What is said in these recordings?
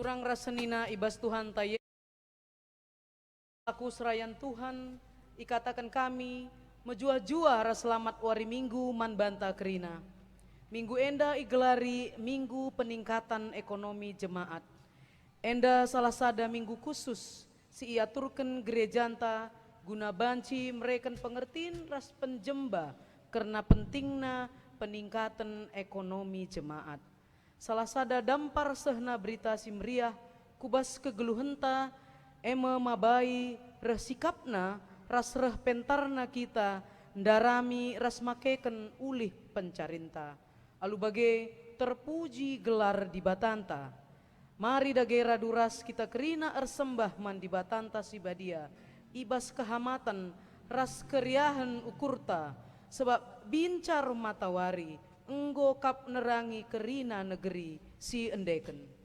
Turang rasenina ibas Tuhan taye aku serayan Tuhan ikatakan kami menjua-jua ras selamat wari minggu man banta kerina. Minggu enda igelari minggu peningkatan ekonomi jemaat. Enda salah sada minggu khusus si iaturken gerejanta guna banci mereken pengertiin ras penjemba karena pentingna peningkatan ekonomi jemaat. Salah sada dampar sehna berita simriah kubas kegeluhenta eme mabai resikapna ras reh pentarna kita ndarami ras makeken ulih pencarinta. Alu bage terpuji gelar di batanta. Mari dagera duras kita kerina ersembah man di batanta si badia. Ibas kehamatan ras keriahan ukurta sebab bincar matawari enggo kap nerangi kerina negeri si endeken.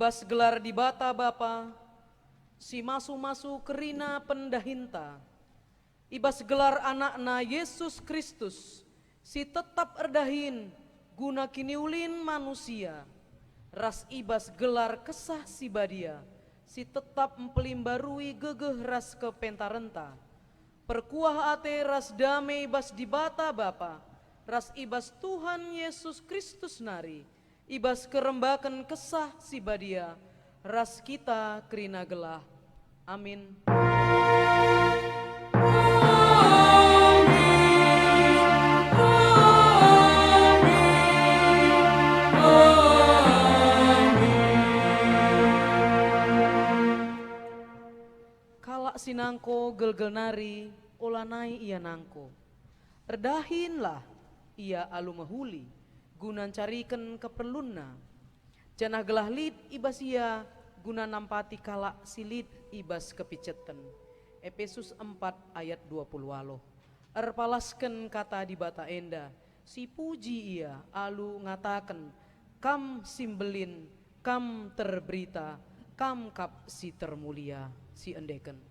Ibas gelar di bata bapa, si masu-masu kerina pendahinta. Ibas gelar anakna Yesus Kristus, si tetap erdahin guna kiniulin manusia. Ras ibas gelar kesah si badia, si tetap mempelimbarui gegeh ras kepentarenta. Perkuah ate ras damai ibas di bata bapa, ras ibas Tuhan Yesus Kristus nari. Ibas kerembakan kesah si badia, ras kita kerina gelah. Amin. Kalak sinangko gelgel nari, olanai ia nangko. Erdahinlah ia alu mahuli. Gunan carikan keperlunna. Janah gelah lid ibas ia guna nampati kalak silid ibas kepicetan. Efesus 4 ayat 20 walo. Erpalasken kata di bata enda, si puji ia alu ngatakan, kam simbelin, kam terberita, kam kap si termulia, si endeken.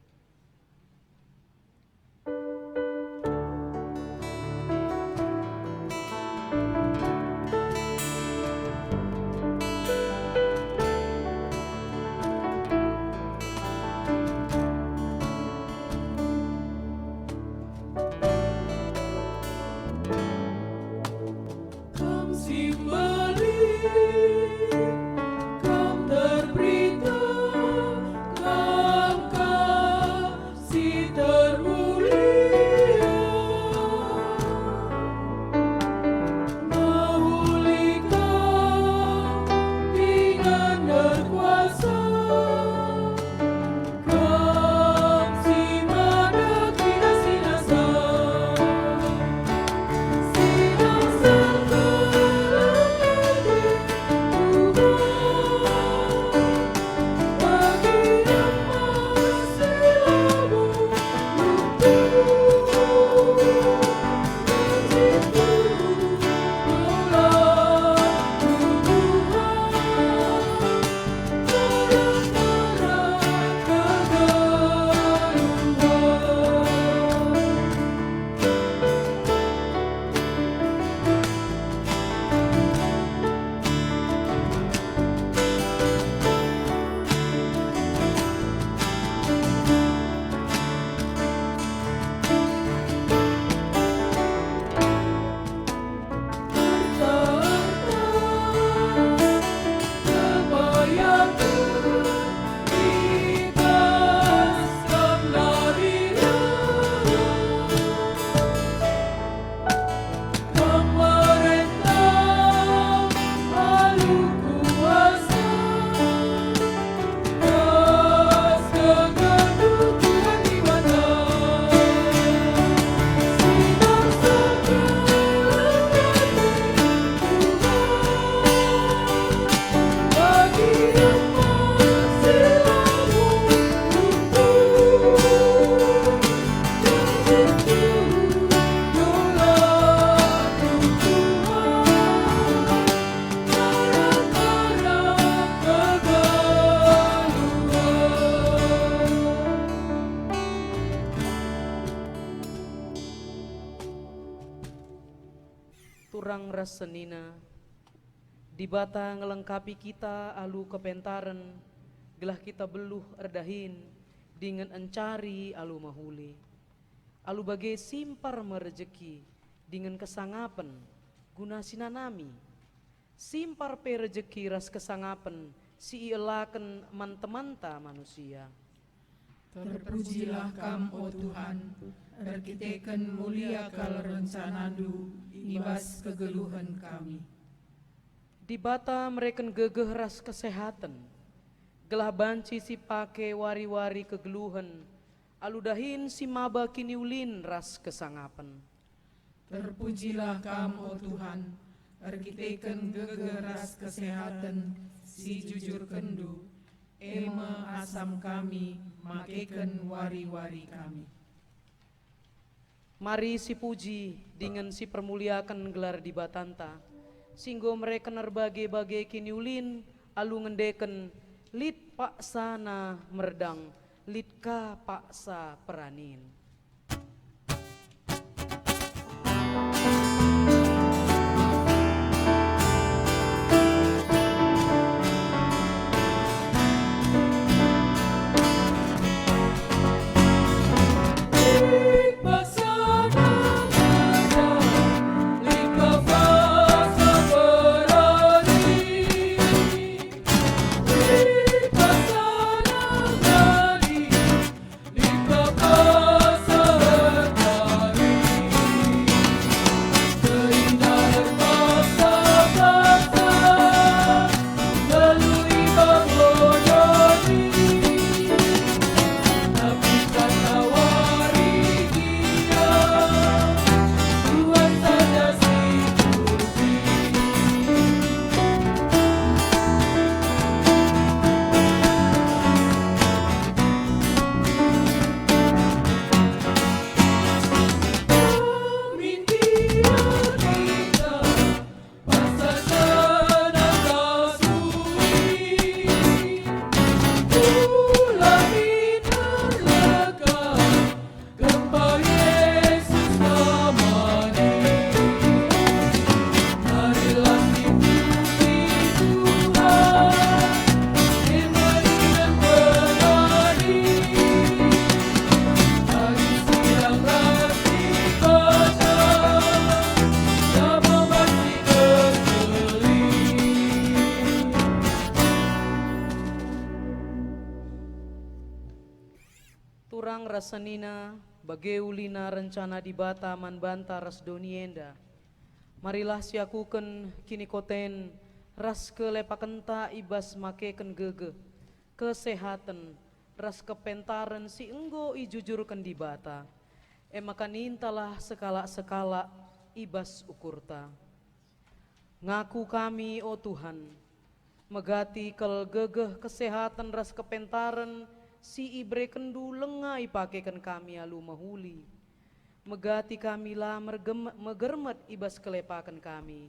Turang rasenina di bata ngelengkapi kita alu kepentaren gelah kita beluh erdahin dengan encari alu mahuli alu bagai simpar merejeki dengan kesangapen guna sinanami simpar perejeki ras kesangapen si ielaken mantemanta manusia. Terpujilah Kam, o Tuhan, erkiteken mulia kal rencanandu, ibas kegeluhan kami. Di bata mereken gegeh ras kesehatan, gelah banci si pake wari-wari kegeluhan, aludahin si maba kini ulin ras kesangapan. Terpujilah Kam, o Tuhan, erkiteken gegeh ras kesehatan, si jujur kendu, eme asam kami, makeken wari-wari kami. Mari si puji dengan si permuliakan gelar di batanta, singgo mereka nerbage-bage kini ulin, alu ngendeken lit paksa na merdang, lit ka paksa peranin. Turang rasanina bageulina rencana di bata man banta ras donienda. Marilah siakuken kini koten ras kelepakenta ibas makeken gege kesehatan ras kepentaren si enggo ijujurkan di bata. Maka nintalah sekala-sekala ibas ukurta. Ngaku kami o Tuhan, megati kel gegeh kesehatan ras kepentaren si ibre kendu lengai pakekan kami alu mahuli. Megati kami lah megermet ibas kelepakan kami.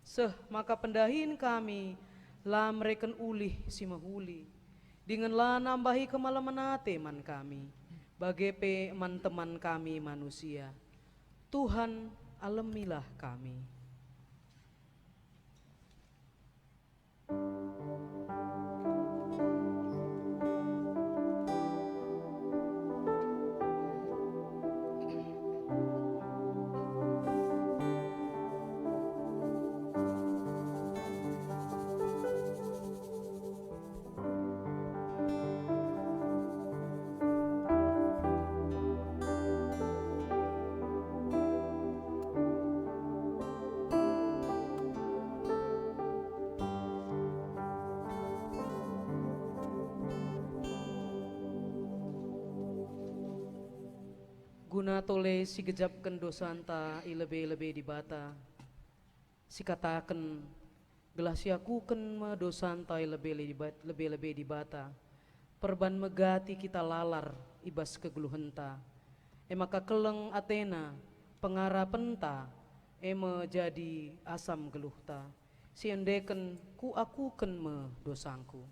Seh maka pendahin kami lah mereken ulih si mahuli. Dengan lah nambahi kemalamanate man kami. Bagepe man teman kami manusia. Tuhan alamilah kami. Guna tole si gejapkan dosanta ilebe-lebe di bata. Si katakan gelah siakuken ma dosanta ilebe-lebe di bata. Perban megati kita lalar ibas kegeluhenta. Maka keleng Athena pengarapenta jadi asam geluhta. Si endeken ku akuken me dosangku.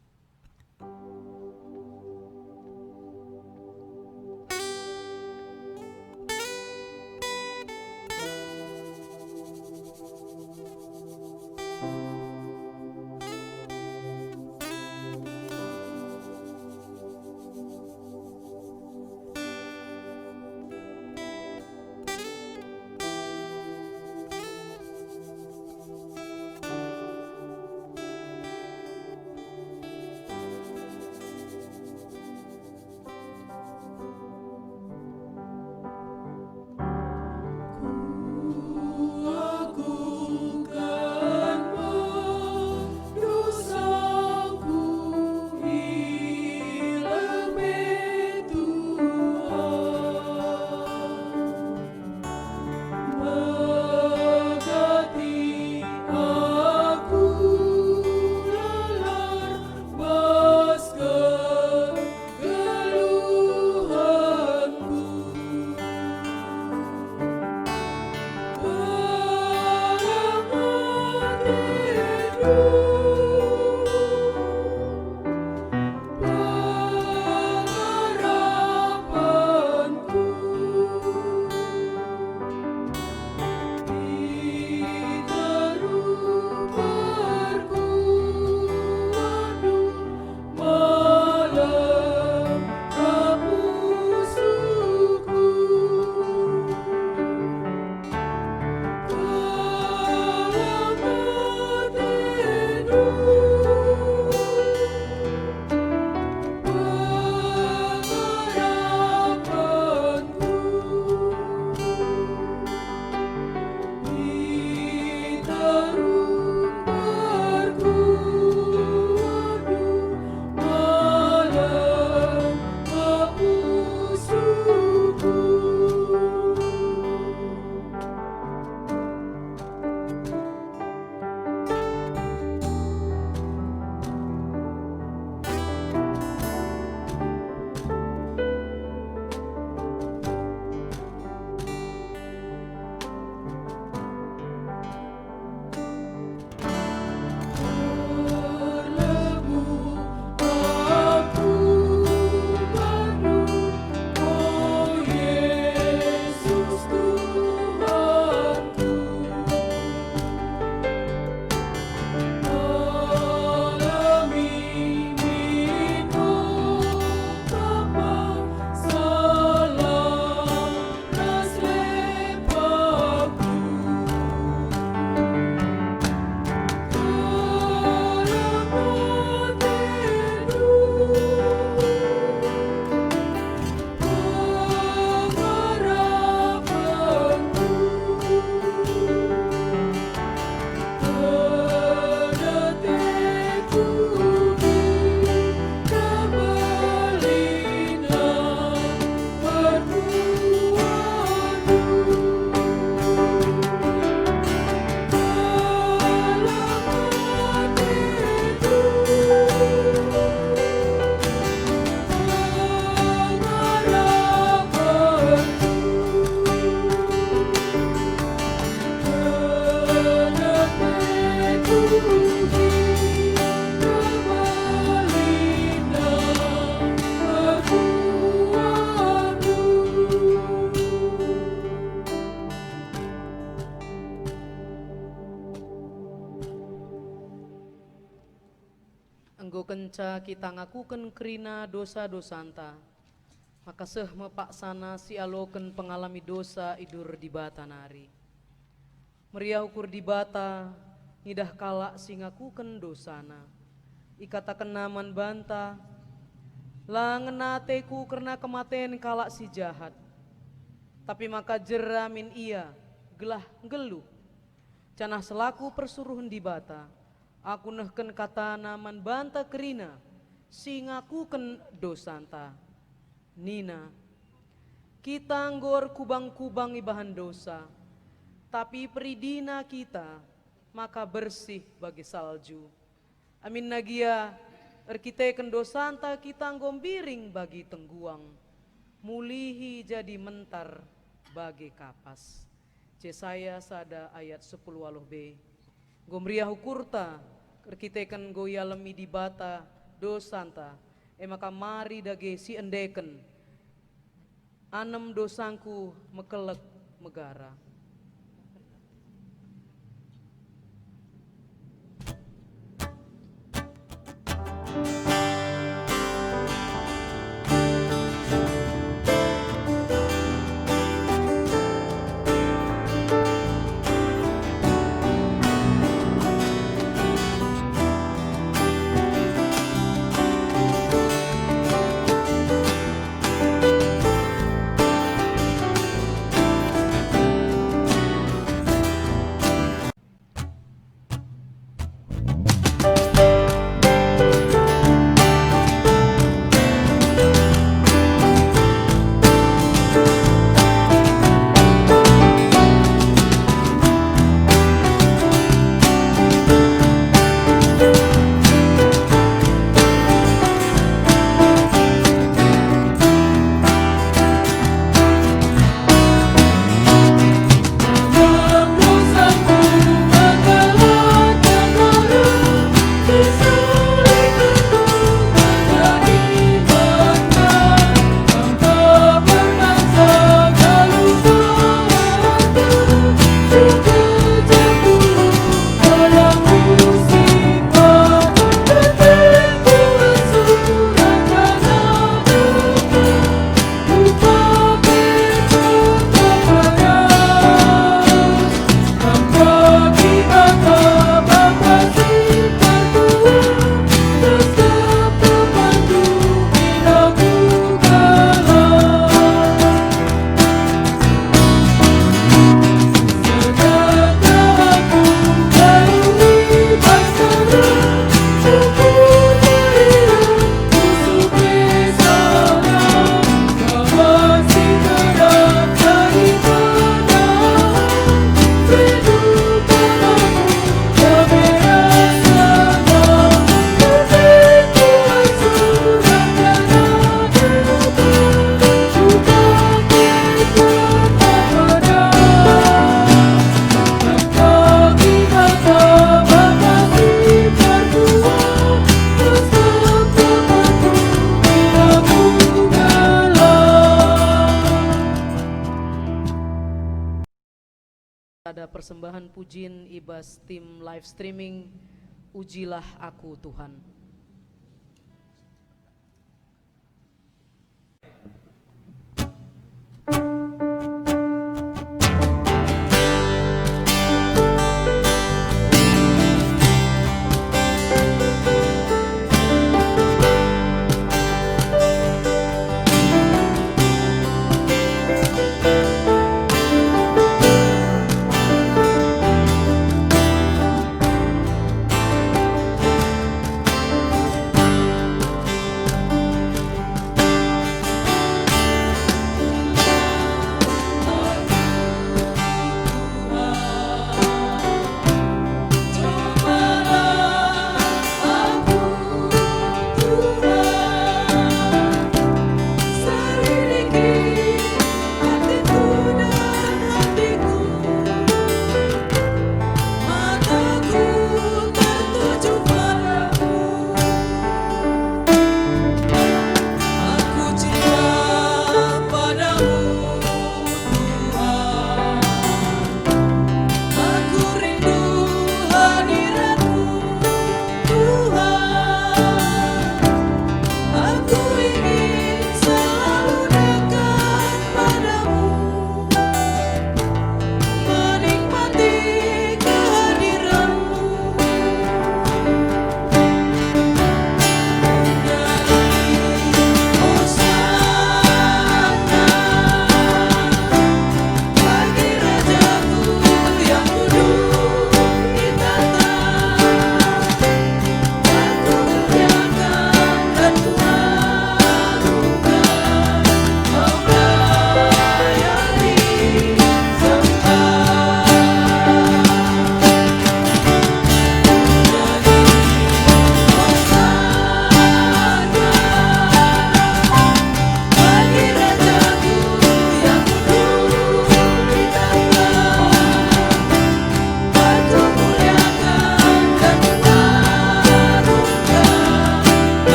Anggo kenca kita ngakuken kerina dosa-dosanta, maka seh mepaksana si aloken pengalami dosa idur di bata nari. Meriah ukur di bata, ngidah kala si ngakuken dosana. Ikataken naman banta, langenateku karena kematen kala si jahat. Tapi maka jeramin ia, gelah geluh. Canah selaku persuruhan di bata, aku nehken kata naman banta kerina, si ngakuken dosanta. Nina, kita anggor kubang-kubang ibahan dosa, tapi peridina kita, maka bersih bagi salju. Amin nagia, erkiteken dosanta kita anggombiring bagi tengguang, mulihi jadi mentar bagi kapas. Yesaya sada ayat 10 B. Gomriah hukurta, erkiteken goya lemi di bata dosanta, maka mari dage si endeken, anem dosangku mekelek megara. Ada persembahan pujin ibas tim live streaming, ujilah aku Tuhan.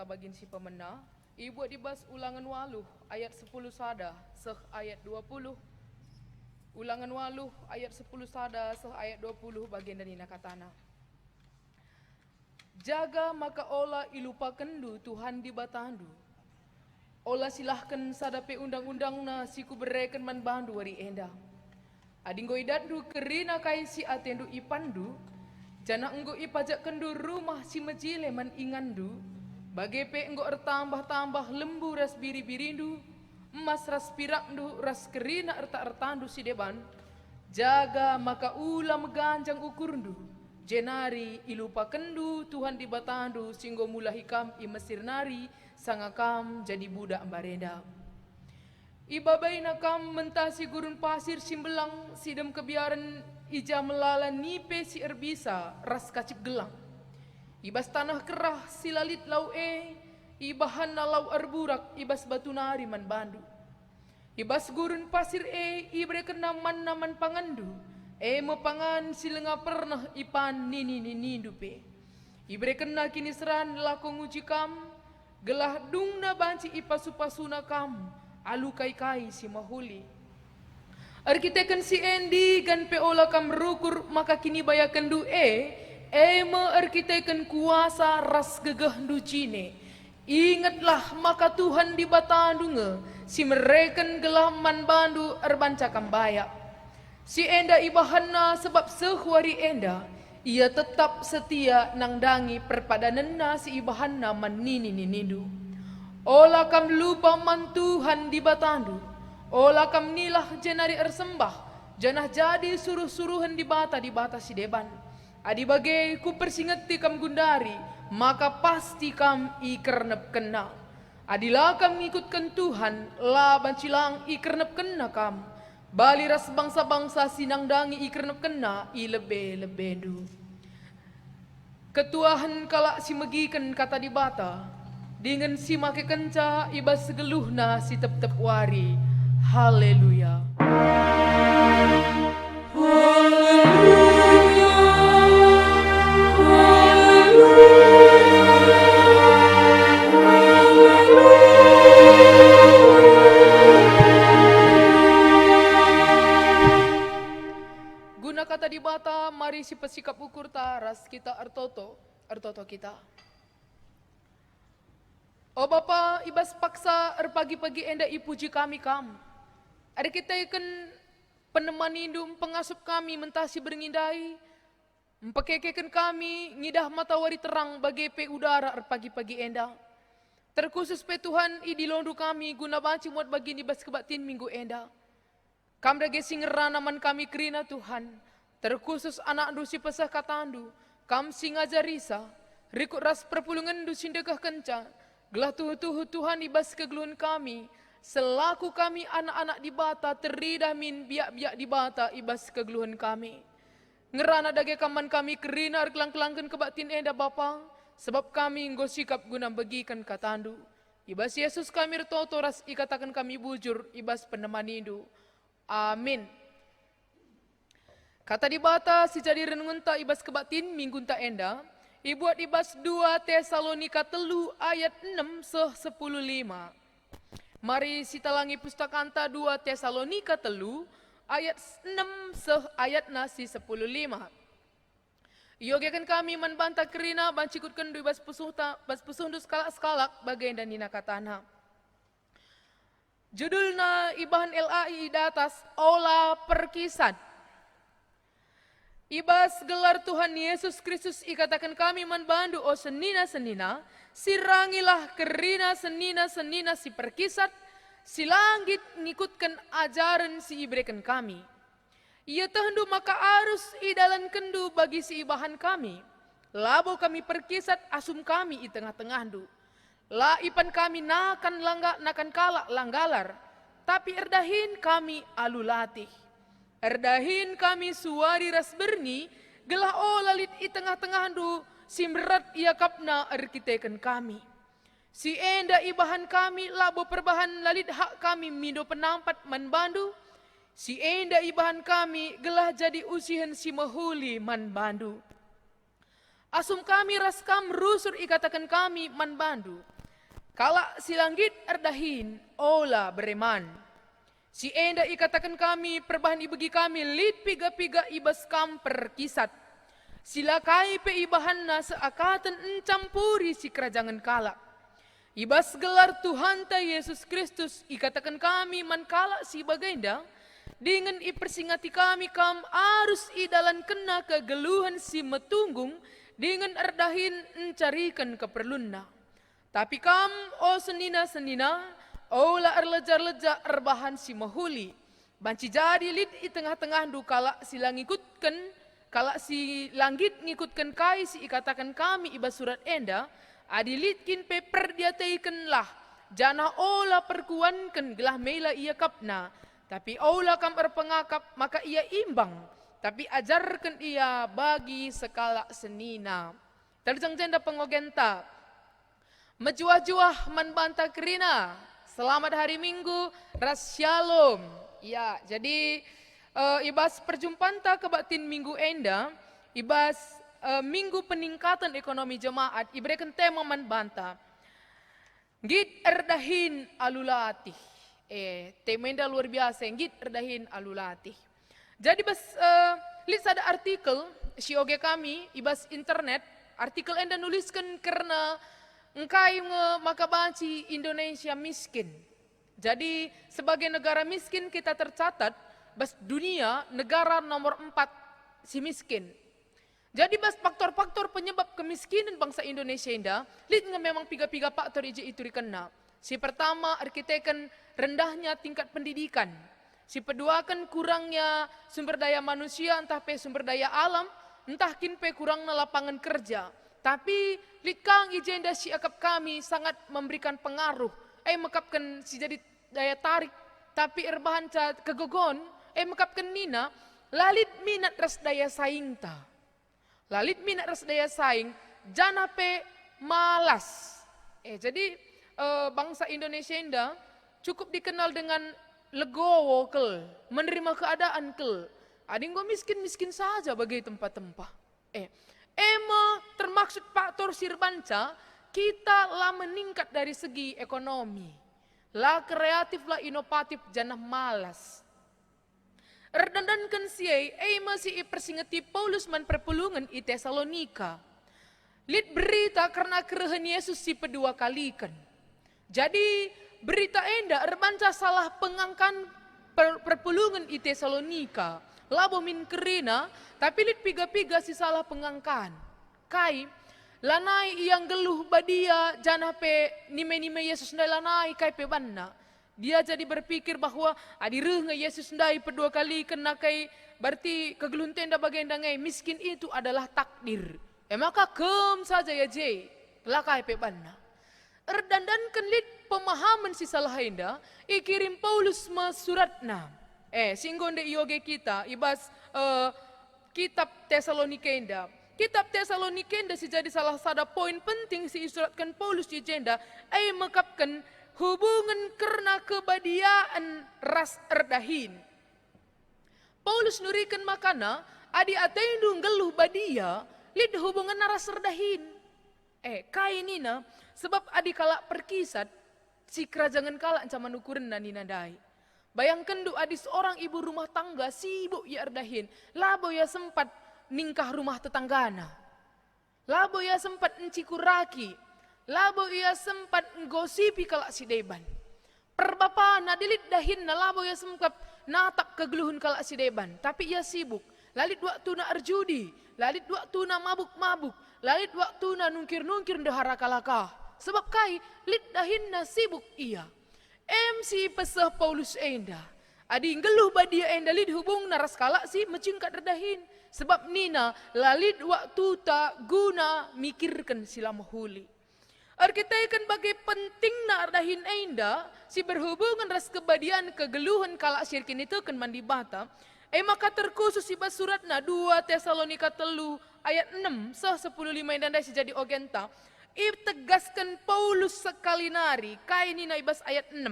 bata bagin si pemena, ibu dibas ulangan 8 ayat 10 sada seh ayat 20. Ulangan 8 ayat 10 sada seh ayat 20 bagian dari nakatana. Jaga maka ola ilupakendu Tuhan di batandu. Ola silahkan sadape undang-undangna siku bereken man bandu wari enda. Adinggo idandu kerina kai si atendu ipandu, jana enggo ipajak kendu rumah si mejile man ingandu, bagepe enggo ertambah-tambah lembu ras biri-birindu, emas ras pirakdu ras kerina erta-ertandu si deban, jaga maka ulam ganjang ukurndu, jenari ilupa kendu Tuhan di batandu singgo mulahikam i Mesir nari, sangakam jadi budak barenda. Ibabaina kam mentasi gurun pasir simbelang sidem kebiaran ija melala nipe si erbisa ras kacip gelang. Ibas tanah kerah silalit lau ibahan lau erburak ibas batu nari man bandu. Ibas gurun pasir ibre kena man naman pangandu. Mepangan silenga pernah ipan nini dupe. Ibre kena kini seran lakong uji kam, gelah dung na banci ipasu-pasuna kam. Alu kai-kai si mahuli. Arkiteken si Endi gan peola kam rukur maka kini bayakan du me arkiteken kuasa ras gegeh du cine. Ingatlah maka Tuhan di batandu si mereken gelah man bandu erbanca kambaya. Si enda ibahana sebab sehwari enda ia tetap setia nang dangi perpadanenna si ibahana man nini ninindu. Ola kam lupa man Tuhan di batandu, ola kam nilah jenari ersembah, janah jadi suruh-suruhan di bata si deban. Adi bagai ku persingeti kam gundari, maka pasti kam ikernep kena. Adilah kam ngikutkan Tuhan, la bancilang ikernep kena kam. Bali ras bangsa-bangsa sinang dangi ikernep kena, i lebe-lebedu. Ketuahan kalak si megiken kata di bata, dengan si make kenca ibas segeluhna si tep-tep wari. Haleluya. Guna kata di bata, mari si pesikap ukur taras kita ertoto kita. Oh Bapa, ibas paksa pagi-pagi enda ipuji kami kam. Ada kita ikan penemanindum pengasup kami mentasi berngindai. Mempekekeken kami ngidah matahari terang bagi pe udara pagi-pagi enda. Terkhusus pe Tuhan idilondu kami guna banci muat bagi nibas kebatin minggu enda. Kam dage singerana man kami kerina Tuhan. Terkhusus anak dusi pesah katandu. Kam singajarisa. Rikut ras perpulungan du sindekah kenca. Gelah tuhu Tuhan ibas kegeluhan kami, selaku kami anak-anak di bata teridah min biak-biak di bata ibas kegeluhan kami. Ngerana dage kaman kami kerina kelang-kelangkan kebatin enda Bapa, sebab kami nggo sikap guna bagikan katandu. Ibas Yesus kami retoto ras ikatakan kami bujur ibas penemaninu. Amin. Kata di bata si jadi renungan ta ibas kebatin minggu ta enda. Ibuat ibas 2 Tesalonika 3 ayat 6 seh 10:5. Mari sitalangi pustakanta 2 Tesalonika 3 ayat 6 seh ayat nasi 10:5. Yogekan kami manbanta kerina bancikutkan du ibas pusundu skalak-skalak bagian dan nina katana. Judulna ibahan LAI datas ola perkisat. Ibas gelar Tuhan Yesus Kristus ikatakan kami manbandu o senina-senina, sirangilah kerina senina-senina si perkisat, si langit ngikutkan ajaran si ibrekan kami. Ia tehendu maka arus idalan kendu bagi si ibahan kami. Labo kami perkisat asum kami i tengah-tengahdu. La ipan kami nakan kalak langgalar, tapi erdahin kami alulatih. Erdahin kami suari ras berni, gelah lalit i tengah-tengahdu, simrat ia kapna arkiteken kami. Si enda ibahan kami labo perbahan lalit hak kami mindo penampat manbandu. Si enda ibahan kami gelah jadi usihan si mahuli manbandu. Asum kami raskam rusur ikatakan kami man bandu. Kala silanggit erdahin ola bereman. Si enda ikatakan kami perbahan ibegi kami lit piga-piga ibas kam perkisat. Silakai pe ibahanna seakatan encampuri si kerajangan kala. Ibas gelar Tuhan ta Yesus Kristus ikatakan kami man kala si bagenda. Dengan ipersingati kami kam arus idalan kena kegeluhan si metunggung. Dengan erdahin encarikan keperlunna. Tapi kam o senina-senina, o la erlejar-lejar erbahan si mahuli. Banci jadi lid i tengah-tengah du kala si langikutkan, kala si langgit ngikutkan kai si ikatakan kami iba surat enda, adilitkin peper diataikan lah, jana ola perkuankan gelah mela ia kapna, tapi ola kam erpengakap maka ia imbang. Tapi ajarkan ia bagi sekala senina. Terjang jenda pengogenta. Mejuah-juah manbanta kerina. Selamat hari Minggu, ras shalom. Ya, jadi ibas perjumpaan ta kebatin Minggu enda, ibas Minggu peningkatan ekonomi jemaat, iberikan tema manbanta. Git erdahin alulatih. Tema enda luar biasa, git erdahin alulatih. Jadi bas lihat ada artikel si oge kami ibas internet artikel enda nuliskan karena engkai maka banci Indonesia miskin. Jadi sebagai negara miskin kita tercatat bas dunia negara nomor 4 si miskin. Jadi bas faktor-faktor penyebab kemiskinan bangsa Indonesia indah lihat memang piga-piga faktor itu dikena. Si pertama arkitekan rendahnya tingkat pendidikan. Si kedua kan kurangnya sumber daya manusia, entah pe sumber daya alam, entah kin pe kurangnya lapangan kerja. Tapi likang ijenda si akap kami sangat memberikan pengaruh. Mekapkan si jadi daya tarik. Tapi erbahan kegogon, mekapkan nina, lalit minat ras daya saing ta. Lalit minat ras daya saing, jana pe malas. Jadi bangsa Indonesia indah cukup dikenal dengan legowo kel, menerima keadaan kel. Ading gua miskin-miskin saja bagi tempat-tempat. Termaksud faktor sirbanca, kita lah meningkat dari segi ekonomi. Lah kreatif, lah inovatif, janah malas. Erdandankan siai, masih persingati Paulus man perpulungan i Tesalonika. Lid berita karena kerehan Yesus si kedua kalikan. Jadi berita enda erbanca salah pengangkan perpulungan i Tesalonika. Labo min kerina, tapi lit piga-piga si salah pengangkan. Kai, lanai yang geluh badia janah pe nime-nime Yesus ndai lanai kai pe banna. Dia jadi berpikir bahwa adireh nge Yesus ndai kedua kali kena kai berarti kegeluhan tenda bagenda ngai miskin itu adalah takdir. Maka kem saja ya je, lah kai pe banna. Erdandankan lit pemahaman si salah enda, ikirim Paulus suratna. Singgon de ioge kita, ibas kitab Tesalonika enda. Kitab Tesalonika enda si jadi salah satu poin penting si isuratkan Paulus di jenda, mekapkan hubungan karena kebadiaan ras erdahin. Paulus nurikan makana, adi atendung geluh badia, lid hubungan ras erdahin. Kainina, sebab adi kala perkisat, si kerajangan kala ancaman ukuran na ninadai. Bayangkan du adi seorang ibu rumah tangga sibuk ya erdahin. Labo ya sempat ningkah rumah tetanggana. Labo ya sempat encikuraki. Labo ya sempat ngosipi kala si deban. Perbapaan adilit dahin na labo ya sempat natap kegeluhun kala si deban. Tapi ia sibuk. Lalit waktu na arjudi. Lalit waktu na mabuk-mabuk. Lalit waktu na nungkir-nungkir ndahara kalakah. Sebab kai lit dahin na sibuk ia. MC pesah Paulus enda. Adi ngeluh badia enda lid hubung naras kala si mencingkat redahin. Sebab nina lalit waktu tak guna mikirkan sila mahuli. Arkitekan bagai penting na redahin enda si berhubungan ras kebadian kegeluhan kala syirkin itu kan mandi bata. Maka terkhusus si suratna 2 Tesalonika 3 ayat 6 10:5 dan si jadi ogenta. Tegaskan Paulus sekali nari kai nina ibas ayat 6.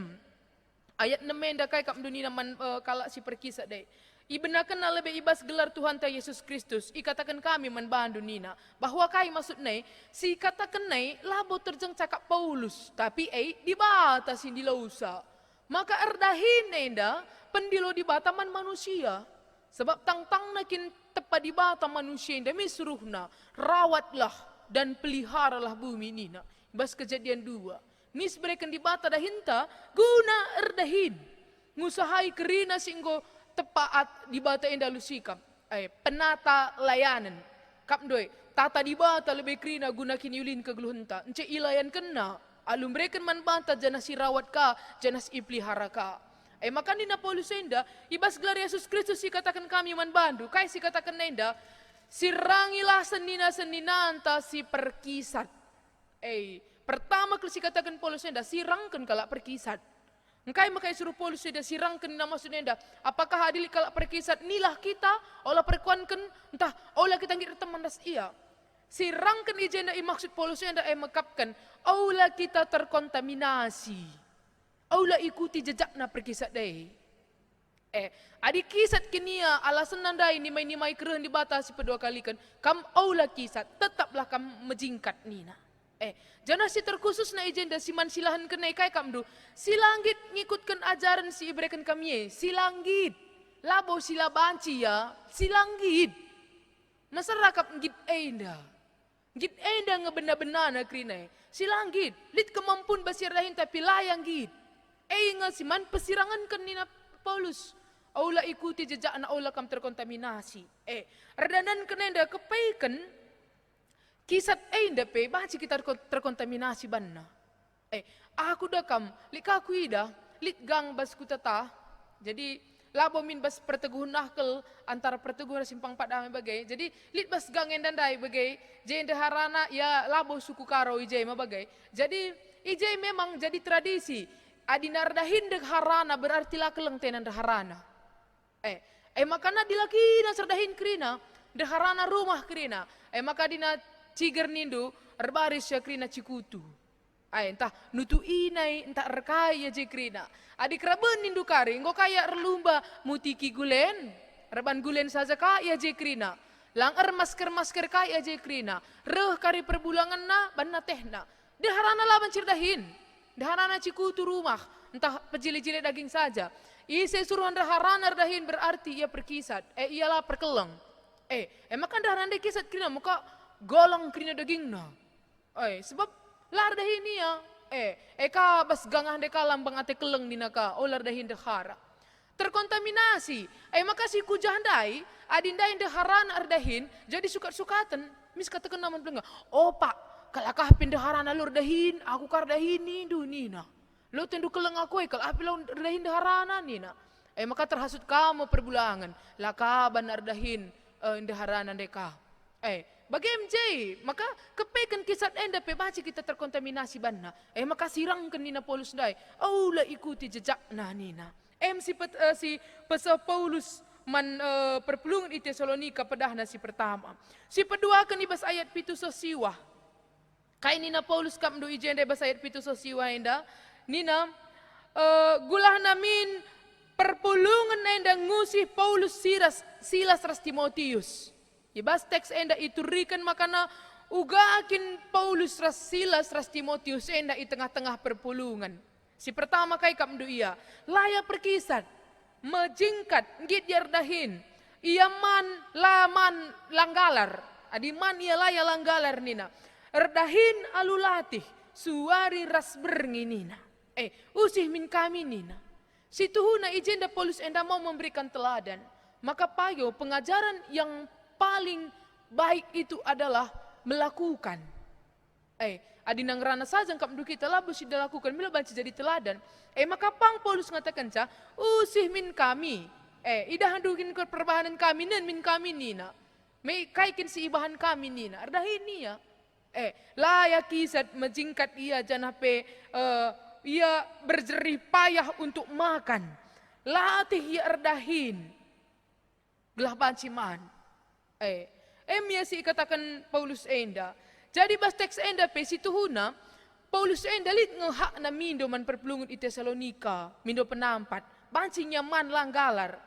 Ayat 6 enda kai kap dunina man kala si perkisah deh. Ibenakan na lebe ibas gelar Tuhan ta Yesus Kristus, ikatakan kami manbandu nina, bahwa kai maksud nai, si katakan nai, labo terjeng cakap Paulus, tapi dibatasin di lausa. Maka erdahin nenda, pendilo di bataman manusia. Sebab tang-tang nakin tepat di bata manusia demi suruhna, rawatlah dan peliharalah bumi nina. Bas Kejadian 2. Nis berikan di bata dahinta, guna erdahin. Ngusahai kerina singgo tepaat di bata enda lusikam. Penata layanan. Kapdoi, tata di bata lebih kerina guna kiniulin kegeluhenta. Ence ilayan kena, alum berikan man banta janas rawat ka, janas ipelihara ka. Maka nina Paulus enda, ibas gelar Yesus Kristus si katakan kami man bandu, kai si katakan nenda, sirangilah senina anta si perkisat. Pertama kali si katakan Paulus enda, sirangkan kalak perkisat. Engkai makai suruh Paulus enda sirangkan nina maksud enda, apakah adil kalak perkisat nilah kita, olah perkuankan, entah olah kita ngir teman das iya. Sirangkan ijenda maksud Paulus enda mekapkan, olah kita terkontaminasi. Aula ikuti jejakna perkisat dai. Adik kisat kenia alasan nandai nimai keren dibatasi pedua kali kan. Kam aula kisat tetaplah kam mejingkat nina. Jangan si terkhusus na agenda siman silahan kenai kai kamdu. Silanggit ngikutkan ajaran si ibrekan kami. Silanggit. Labo sila banci ya. Silanggit. Masyarakat ngit enda. Ngit enda ngebenda-benda na krinai. Silanggit. Lit kemampuan basir dahin tapi layang git. Nga siman pesirangan kan nina Paulus. Aula ikuti jejak na aula kam terkontaminasi. Redanan kenenda kepaikan kisat enda pe baci kita terkontaminasi banna. Aku dah kam lik aku ida lik gang bas kutata. Jadi labo min bas perteguhan nahkel antara perteguhan simpang padang bagai. Jadi lik bas gang endandai bagai. Jende harana ya labo suku karo ijai bagai. Jadi ijai memang jadi tradisi. Adina redahin dek harana berarti lah keleng tenan dek harana. Makana dilakina serdahin krina, dek harana rumah krina. Maka dina ciger nindu, erbaris ya krina cikutu. Entah nutu inai, entah rekaya je krina. Adik raben nindu kari, engko kaya relumba mutiki gulen, reban gulen saja kaya je krina. Langer masker kaya je krina. Reh kari perbulangan na, banna tehna. Dek harana laban cirdahin. Daharana cikutu rumah, entah pejili-jili daging saja. Ise suruhan daharana dahin berarti ia perkisat. Ialah perkeleng. Maka daharana kisat krina muka golong krina dagingna. Sebab lar dahin ia. Ka bas gangah deka lambang ate keleng dinaka. Lar dahin dahara. Terkontaminasi. Maka si kujahandai, adindain daharana ardahin, jadi sukat-sukatan. Mis katakan naman pelengga. Pak. Kalakah pindaharana lur dahin, aku kar dahin ni du nina. Lo tendu keleng aku kalau api lo dahin daharana nina. Maka terhasut kamu perbulangan. Laka banar dahin daharana deka. Bagi MJ, maka kepekan kisat enda pe baci kita terkontaminasi banna. Maka sirangkan nina Paulus dai. Aula ikuti jejak na nina. Si pesa Paulus man perpulungan di Tesalonika pedahna si pertama. Si kedua kan ibas ayat pitu sosiwah. Kay nina Paulus kam do ijende basayat pitu sosiwa enda. Nina gulah namin perpulungan enda ngusih Paulus Silas ras Timotius. Ibas teks enda iturikan makana ugakin Paulus ras Silas ras Timotius enda i tengah-tengah perpulungan. Si pertama kay kam do iya. Laya perkisat. Mejingkat ngit yardahin. Ia laman langgalar. Adiman ia laya langgalar nina. Erdahin alulatih suari ras bernginina. Usih min kami nina. Situhuna ijenda Paulus enda mau memberikan teladan. Maka payo pengajaran yang paling baik itu adalah melakukan. Adinang rana saja kap du kita lah busi dilakukan. Mila banci jadi teladan. Maka pang Paulus ngatakan ca, usih min kami. Idahan dukin ke perbahanan kami nen min kami nina. May kaikin si ibahan kami nina. Erdahin niya. Layak kisat menjingkat ia janape ia berjerih payah untuk makan. Latih ia erdahin. Gelah banciman. Ya si katakan Paulus enda. Jadi bas teks enda pe situhuna Paulus enda lit ngehak na mindo man perpulungan i Tesalonika, mindo penampat. Bancinya man langgalar.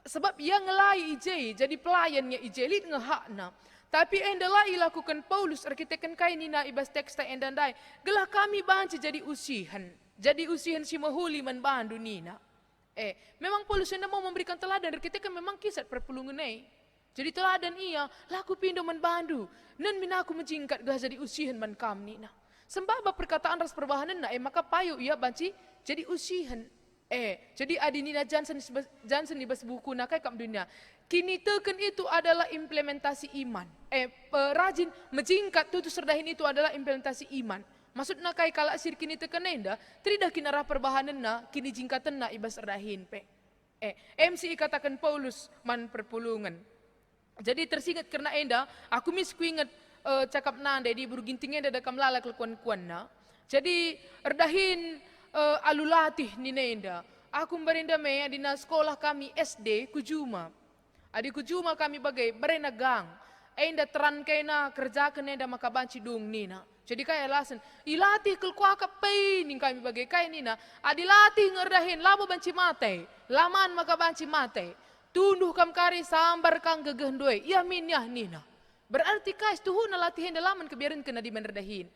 sebab ia ngelai ije, jadi pelayannya ije, lid ngehakna. Tapi enda lai lakukan Paulus arkiteken kainina ibas teksta enda dai. Gelah kami banci jadi usihan. Jadi usihan si mahuli man bandu nina. Memang Paulus enda mau memberikan teladan arkiteken memang kisah perpulungan jadi teladan ia, laku pindo man bandu. Nan minaku menjingkat gah jadi usihan man kam nina. Sembaba perkataan ras perbahanan na maka payo ia banci jadi usihan. Jadi adinina Johnson ibas buku na kay kam dunia. Kini teken itu adalah implementasi iman. Rajin menjingkat tutus serdahin itu adalah implementasi iman. Maksudna kay kala sir kini teken enda, tidak kinara perbahanan na, kini jingkatan na ibas serdahin pe. MC katakan Paulus man perpulungan. Jadi tersingat karena enda, aku misku ingat cakap nanda di burginting enda dakam lalak lekuan-kuan na. Jadi erdahin alulatih ni nenda. Aku berenda me adina sekolah kami SD Kujuma. Adi Kujuma kami bagai berena gang. Enda teran kena kerjakan enda maka banci dung nina. Jadi kaya alasan, ilatih kelkuaka pay ning kami bagai kaya nina. Adi latih ngerdahin labo banci mate. Laman maka banci mate. Tunduh kam kari sambar kang gegehndoy. Iya minyah nina. Berarti kais tuhu na latihan dalaman kebiaran kena di menredahin.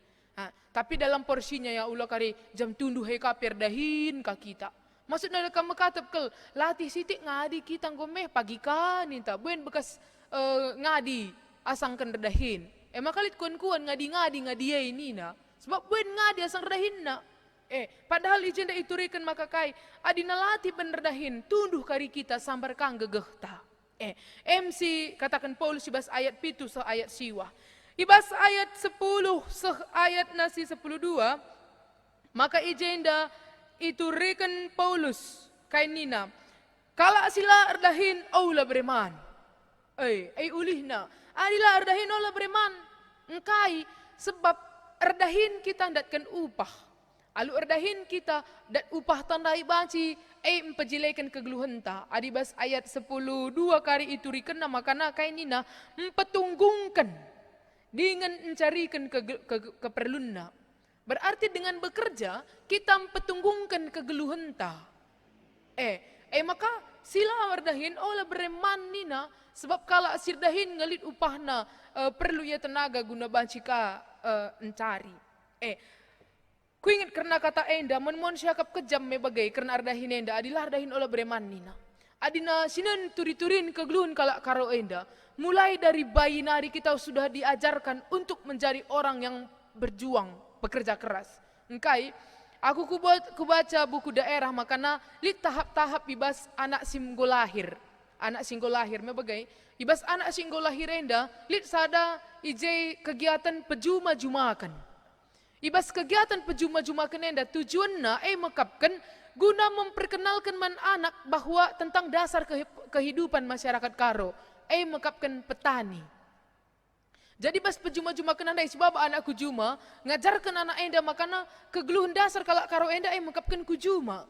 Tapi dalam porsinya ya ulah kari jam tunduh heka perdahin ka kita. Maksudnya ada kamu katap kel latih sitik ngadi kita ngomeh pagi kan ninta buen bekas ngadi asang kan redahin. Makalit kuan-kuan ngadi ini na. Sebab buen ngadi asang redahin na. Padahal ijenda iturikan maka kai adina latih penredahin tunduh kari kita sambar kang gegehta. MC katakan Paulus ibas ayat pitu se ayat siwah. Ibas ayat 10 se ayat nasi 10:2 maka ijenda iturikan Paulus kai nina. Kala sila erdahin aula breman. Ulihna. Adila erdahin aula breman. Engkai sebab erdahin kita ndatkan upah. Alu erdahin kita dat upah tandai banci empejilekan kegeluhenta. Adibas ayat 10:2 kari iturikan nama kana kainina empetunggungkan dengan mencarikan keperlunna. Berarti dengan bekerja kita empetunggungkan kegeluhenta. Maka sila erdahin olah bereman nina sebab kala sirdahin ngelit upahna perlu ya tenaga guna banci ka mencari. Ku ingat karena kata enda mon syakap kejam me bagai karena ardahin enda adilah ardahin olah bereman nina. Adina sinan turi-turin kegeluhan kalak karo enda. Mulai dari bayi nari kita sudah diajarkan untuk menjadi orang yang berjuang, bekerja keras. Engkai, aku kubaca buku daerah makana lit tahap-tahap ibas anak singgo lahir. Anak singgo lahir me bagai ibas anak singgo lahir enda lit sada ije kegiatan pejuma-jumakan. Ibas kegiatan pejuma-juma kenenda tujuanna mekapkan guna memperkenalkan man anak bahwa tentang dasar kehidupan masyarakat karo. Mekapkan petani. Jadi bas pejuma-juma kenanda sebab anak kujuma ngajarkan anak enda makana kegeluhan dasar kalak karo enda mekapkan kujuma.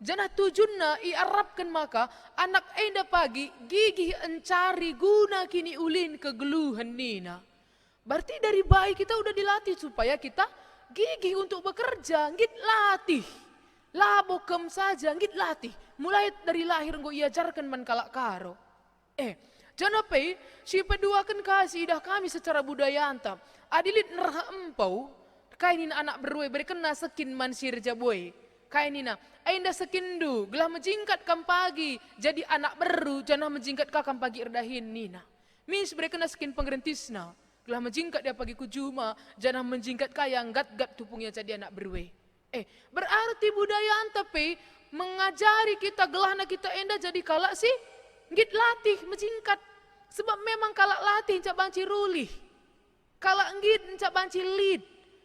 Jana tujuanna iarapkan maka anak enda pagi gigih encari guna kini ulin kegeluhan nina. Berarti dari bayi kita udah dilatih supaya kita gigih untuk bekerja, ngit latih. Labokem saja, ngit latih. Mulai dari lahir nggo iajarkan man kalak karo. Jangan si peduakan kasih dah kami secara budaya antam. Adilit nerha empau, kainin anak berwe, berkena sekin man sirja boy. Kainina, ainda sekindu, gelah menjingkat kam pagi, jadi anak beru, jangan menjingkat kakam pagi erdahin nina. Mis berkena sekin pengrentisna. Gelah menjingkat dia pagi kujuma, jangan menjingkat kaya gat-gat tupungnya jadi anak berwe. Berarti budaya antape mengajari kita gelahna kita enda jadi kalak sih ngit latih menjingkat. Sebab memang kalak latih encak banci rulih. Kalak ngit encak banci lid.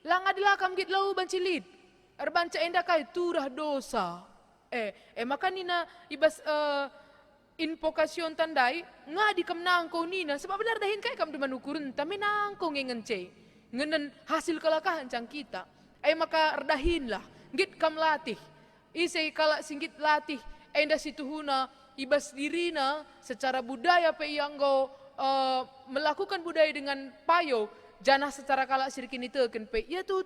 Lang adilakam ngit lau banci lid. Erbanca enda kai turah dosa. Maka nina ibas invokasyon tandai ngadi kam nangko nina sebab benar dahin kai kam deman ukurun tapi nangko ngengence ngenen hasil kelakahan cang kita maka erdahin lah ngit kam latih isei kala singgit latih enda situhuna ibas dirina secara budaya pe yang go melakukan budaya dengan payo janah secara kala sirkin itu ken pe ya tuh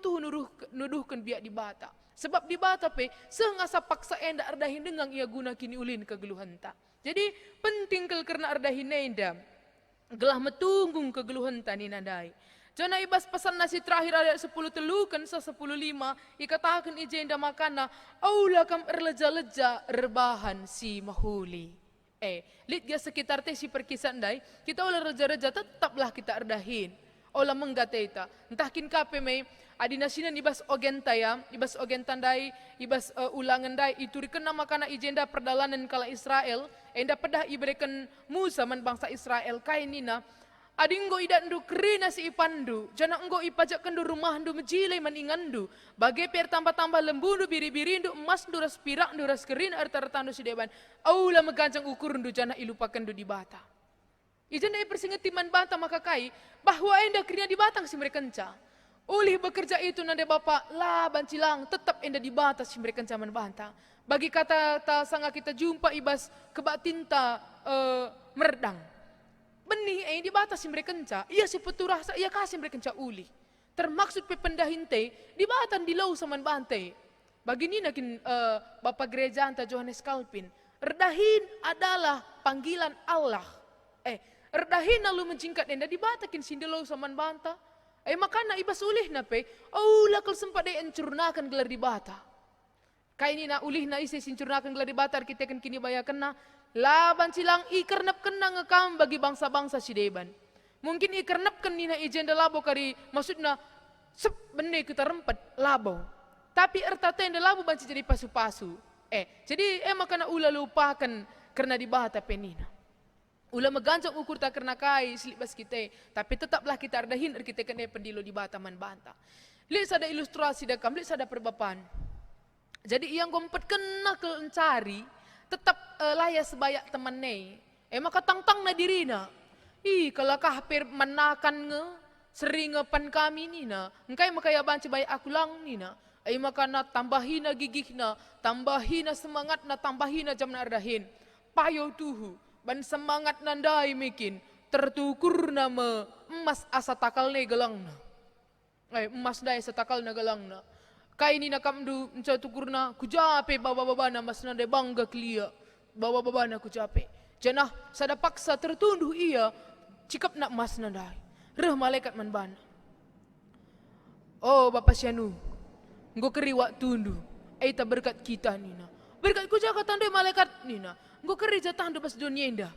nuduhkan biak di bata Sebab di bata pe sengasa paksa enda ardahin dengan ia guna kini ulin kegeluhan ta. Jadi penting kel karena ardahin enda gelah metunggung kegeluhan ta ni nandai. Jana ibas pesan nasi terakhir ayat 10 telukan sa 10:5 ikatakan ijenda makana aula kam erleja-leja rebahan si mahuli. Lihat dia sekitar teh si perkisan dai, kita olah reja-reja tetaplah kita ardahin. Olah menggateta. Entah kin kape me adina sinan ibas ogenta ya, ibas ogentan dai, ibas ulangan dai itu rikena makana ijenda perdalanan kala Israel, enda pedah iberikan Musa man bangsa Israel kainina. Adinggo idat ndu kerina si ipandu, jana enggo ipajak kendu rumah ndu mejilai maningandu, bagai per tambah-tambah lembundu biri-biri ndu emas ndu ras pirak ndu ras kerin arta-artandu si deban, aula meganjang ukur ndu jana ilupakan ndu di bata. Ijana persingeti man bata maka kai, bahwa enda kerina di batang si mereka kenca. Ulih bekerja itu nande bapak, lah bancilang tetap enda di bata si mereka kenca man bata. Bagi kata ta sanga kita jumpa ibas kebak tinta merdang. Benih di batas mereka kenca, ia si peturah ia kasih mereka kenca uli. Termaksud pependahin teh di batan di lau saman bantai. Bagi ni nakin Bapak Gereja anta Johannes Calvin, erdahin adalah panggilan Allah. Erdahin lalu mencingkat enda di batakin sindi lau saman banta. Makana ibas ulih na pe, lakal sempat dia encurnakan gelar di bata. Kayak ini na ulih na isi sincurnakan gelar di bata kita kan kini bayakan na. Laban silang ikernap kena ngekam bagi bangsa-bangsa si deban. Mungkin ikernap nina ijenda labo kari maksudna sep bende kita rempet labo. Tapi erta tenda labo banci jadi pasu-pasu. Jadi makana ula lupakan karena di bata penina. Ula meganjang ukur tak karena kai silibas kita. Tapi tetaplah kita ardahin kita kena pendilo di bata man banta. Lihat ada ilustrasi dakam, lihat ada perbapan. Jadi yang gompet kena ke encari tetap layak sebayak teman ne. Maka tang-tang na diri na. Kalau kahper menakan nge, sering pan kami ni na. Engkai makaya banci bayak aku lang ni na. Maka na tambahin na gigih na, tambahin na semangat na, tambahin na jam na ardahin. Payo tuhu, ban semangat nandai mikin, tertukur na me, emas asa takal ne gelang na. Emas dai setakal na gelang na. Kai ni nakam du enca tukurna kujape baba-baba na mas nande bangga klia baba-baba na kujape janah sada paksa tertunduh ia cikap nak mas nandai reh malaikat man bana Bapak Syanu nggo keri wak tundu ta berkat kita nina berkat ku jaga tandai malaikat nina nggo keri jatah pas dunia indah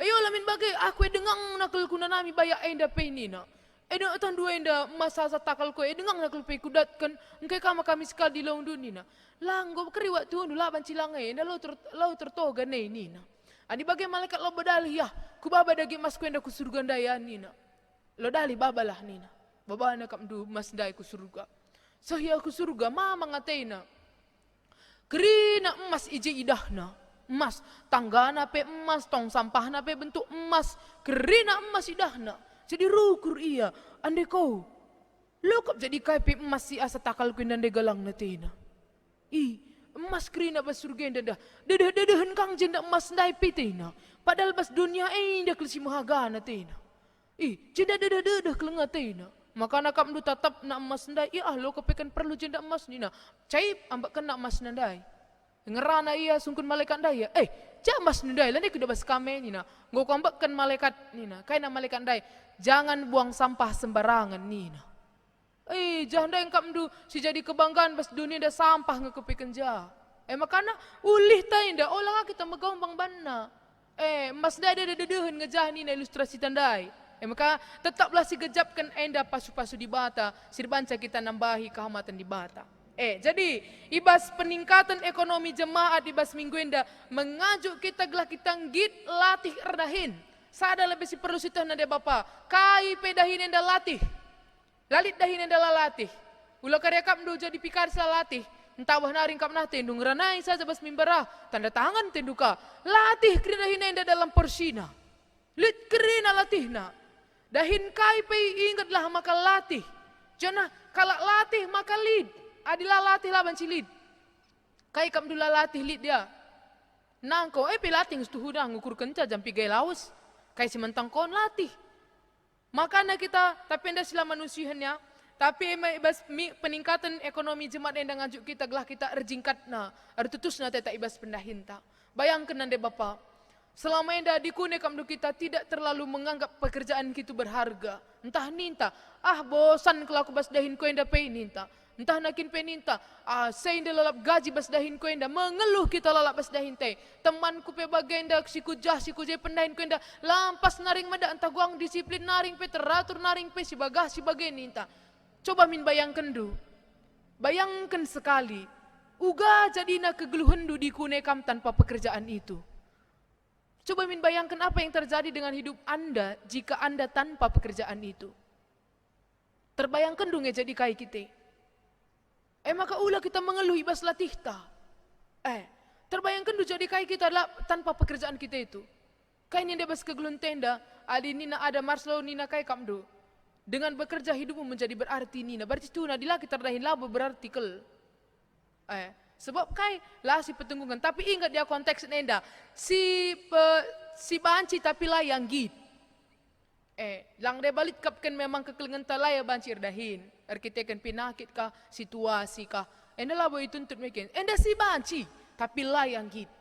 ayo lamin bagai aku dengang nakal kunanami bayak enda pe nina Eda tan dua enda masa takal ko dengang nakal pe kudat kan engkai kama kami sekali di laung dunina. Langgo keri waktu nu laban cilangai enda lau tertoga ne nina. Ani bagai malaikat lo badali ya ku baba dagi mas ku enda ku surga ndaya nina. Lo dali babalah nina. Baba na kam du mas ndai ku surga. Sahia ku surga mama ngateina. Kerina emas ije idahna. Emas tanggana pe emas tong sampahna pe bentuk emas. Kerina emas idahna. Jadi rukur ia, ande kau, lokap jadi kaipi emas si asa takal kuin ande galang natina. Emas kerina bas surga enda dedah kang jenda emas ndai pitina. Padahal bas dunia enda kelisi mahaga natina. Jenda dedah kelengatina. Maka nakam du tatap na emas ndai, lokap ikan perlu jenda emas nina. Caip ambak kena emas nandai. Ngerana ia sungkun malaikat ndai. Jamas nindai, lani kuda bas kame nina. Nggo kambakkan malaikat nina. Kaina malaikat ndai. Jangan buang sampah sembarangan nina. Jangan dah engkau mdu si jadi kebanggaan bas dunia dah sampah ngekepikan ja. Makana ulih ta inda olah kita megombang banna. Mas dah ada dedehan ngejah nina ilustrasi tandai. Maka tetaplah si gejapkan enda pasu-pasu di bata, sirbanca kita nambahi kehamatan di bata. Jadi ibas peningkatan ekonomi jemaat ibas minggu enda mengajuk kita gelah kita ngit latih erdahin. Sada lebih si perlu sitah nade bapa. Kai pedahin enda latih. Lalit dahin enda latih. Ulah karya kam do jadi pikar latih. Entah wah naring kam nah tendung ranai saja bas mimbarah. Tanda tangan tenduka. Latih kerina enda dalam persina. Lit kerina latihna. Dahin kai pe ingatlah maka latih. Janah kalak latih maka lid. Adilah latih lah banci lid. Kai kam dula latih lid dia. Nangko pilating setuhu dah ngukur kenca jam 3 laus. Kai si mentang kon latih. Makanya kita tapi enda sila manusianya Tapi ibas peningkatan ekonomi jemaat yang ngajuk kita gelah kita erjingkatna, ertutusna teta ibas pendahinta. Bayangkan nande Bapak, selama enda dikune kamdu kita tidak terlalu menganggap pekerjaan kita berharga. Entah ninta, bosan kalau aku bas dahin ko enda pe ninta. Entah nakin pe ninta, saya enda lalap gaji bas dahin ko enda, mengeluh kita lalap bas dahin te. Temanku pe bagenda siku jay pendahin ko enda, lampas naring mada entah guang disiplin naring pe teratur naring pe si bagay ninta. Coba min bayangkan du, bayangkan sekali, uga jadina kegeluhan du dikunekam tanpa pekerjaan itu. Coba min bayangkan apa yang terjadi dengan hidup Anda jika Anda tanpa pekerjaan itu. Terbayangkan du jadi kai kita. Maka ulah kita mengeluh ibas latihta. Terbayangkan du jadi kai kita tanpa pekerjaan kita itu. Kai ni bas kegeluhan tenda, adi nina ada marslo nina kai kamdu. Dengan bekerja hidupmu menjadi berarti nina. Berarti tu nadilah kita terdahin labo berarti kel. Sebab kai lah si petunggungan. Tapi ingat dia konteks nenda. Si banci tapi lah yang git. Lang de balik kapken memang kekelengan talaya banci erdahin. Arkitekan pinakit kah, situasi kah. Enda labo itu untuk mekin. Enda si banci tapi lah yang git.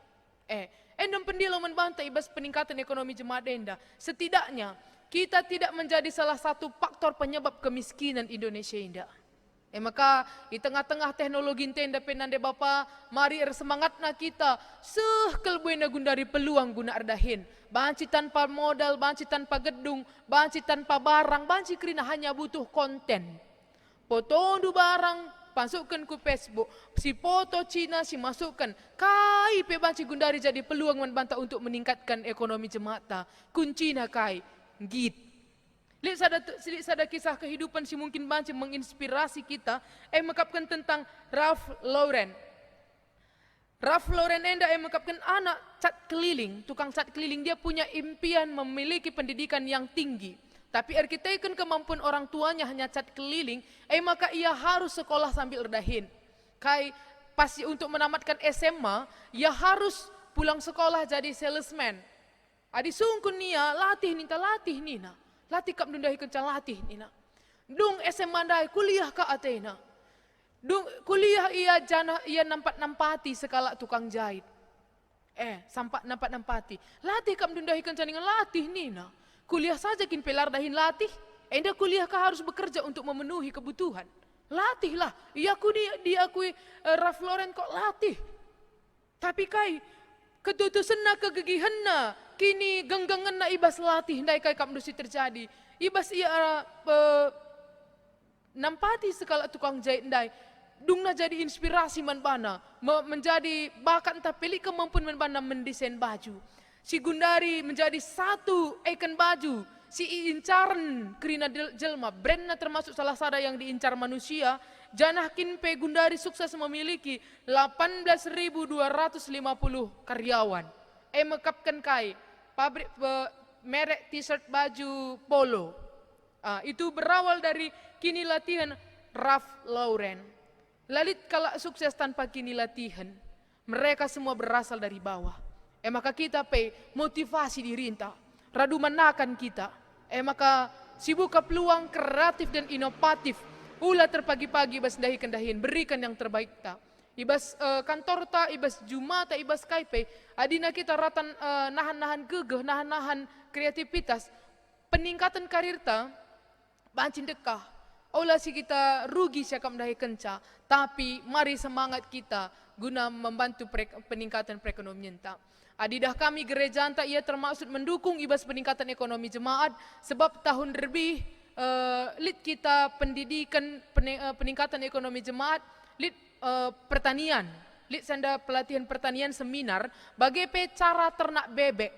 Endom pendilo membantah ibas peningkatan ekonomi jemaat enda. Setidaknya kita tidak menjadi salah satu faktor penyebab kemiskinan Indonesia indah. Maka di tengah-tengah teknologi tenda penande Bapa, mari semangatna kita sekelbuena gundari peluang guna ardahin. Banci tanpa modal, banci tanpa gedung, banci tanpa barang, banci kerina hanya butuh konten. Potondu barang, masukkan ke Facebook, si foto Cina si masukkan, kai pe banci gundari jadi peluang membantah untuk meningkatkan ekonomi jemaat. Kuncinya kai. Git. Lihat sada kisah kehidupan si mungkin banci menginspirasi kita. Mengungkapkan tentang Ralph Lauren. Ralph Lauren enda mengungkapkan anak cat keliling, tukang cat keliling, dia punya impian memiliki pendidikan yang tinggi. Tapi arkitekan kemampuan orang tuanya hanya cat keliling, maka ia harus sekolah sambil erdahin. Kai pasti untuk menamatkan SMA, ia harus pulang sekolah jadi salesman. Adi sungkun nia latih nina. Latih kap dundahi kencang latih nina. Dung SMA dai kuliah ka atena. Dung kuliah ia nampat-nampati sekala tukang jahit. Sampai nampat-nampati. Latih kap dundahi kencang dengan latih nina. Kuliah saja kin pelar dahin latih. Enda kuliah ka harus bekerja untuk memenuhi kebutuhan. Latihlah. Diakui Ralph Lauren kok latih. Tapi kai ketutusanna kegigihanna kini genggangan na ibas latih ndai kai kamdusi terjadi ibas ia nampati sekala tukang jahit ndai dungna jadi inspirasi manbana menjadi bakat entah pilih kemampuan manbana mendesain baju si Gundari menjadi satu ikon baju si incaran kerina jelma brandnya termasuk salah satu yang diincar manusia. Janah kinpe Gundari sukses memiliki 18.250 karyawan. Mekapkan kai pabrik merek t-shirt baju polo. Itu berawal dari kini latihan Ralph Lauren. Lalit kala sukses tanpa kini latihan, mereka semua berasal dari bawah. Maka kita motivasi dirinta, radu menakan kita. Maka sibuka peluang kreatif dan inovatif. Ulah terpagi-pagi ibas dahin berikan yang terbaik ta. Ibas kantor ta, ibas juma ta, ibas kaipe. Adina kita ratan nahan-nahan gegeh, nahan-nahan kreativitas. Peningkatan karir ta, bancin dekah. Ulah si kita rugi siakam dahi kenca. Tapi mari semangat kita guna membantu peningkatan perekonomian ta. Adidah kami gereja anta ia termaksud mendukung ibas peningkatan ekonomi jemaat. Sebab tahun lebih lead kita pendidikan peningkatan ekonomi jemaat, lead pertanian, lead senda pelatihan pertanian seminar bagaimana cara ternak bebek.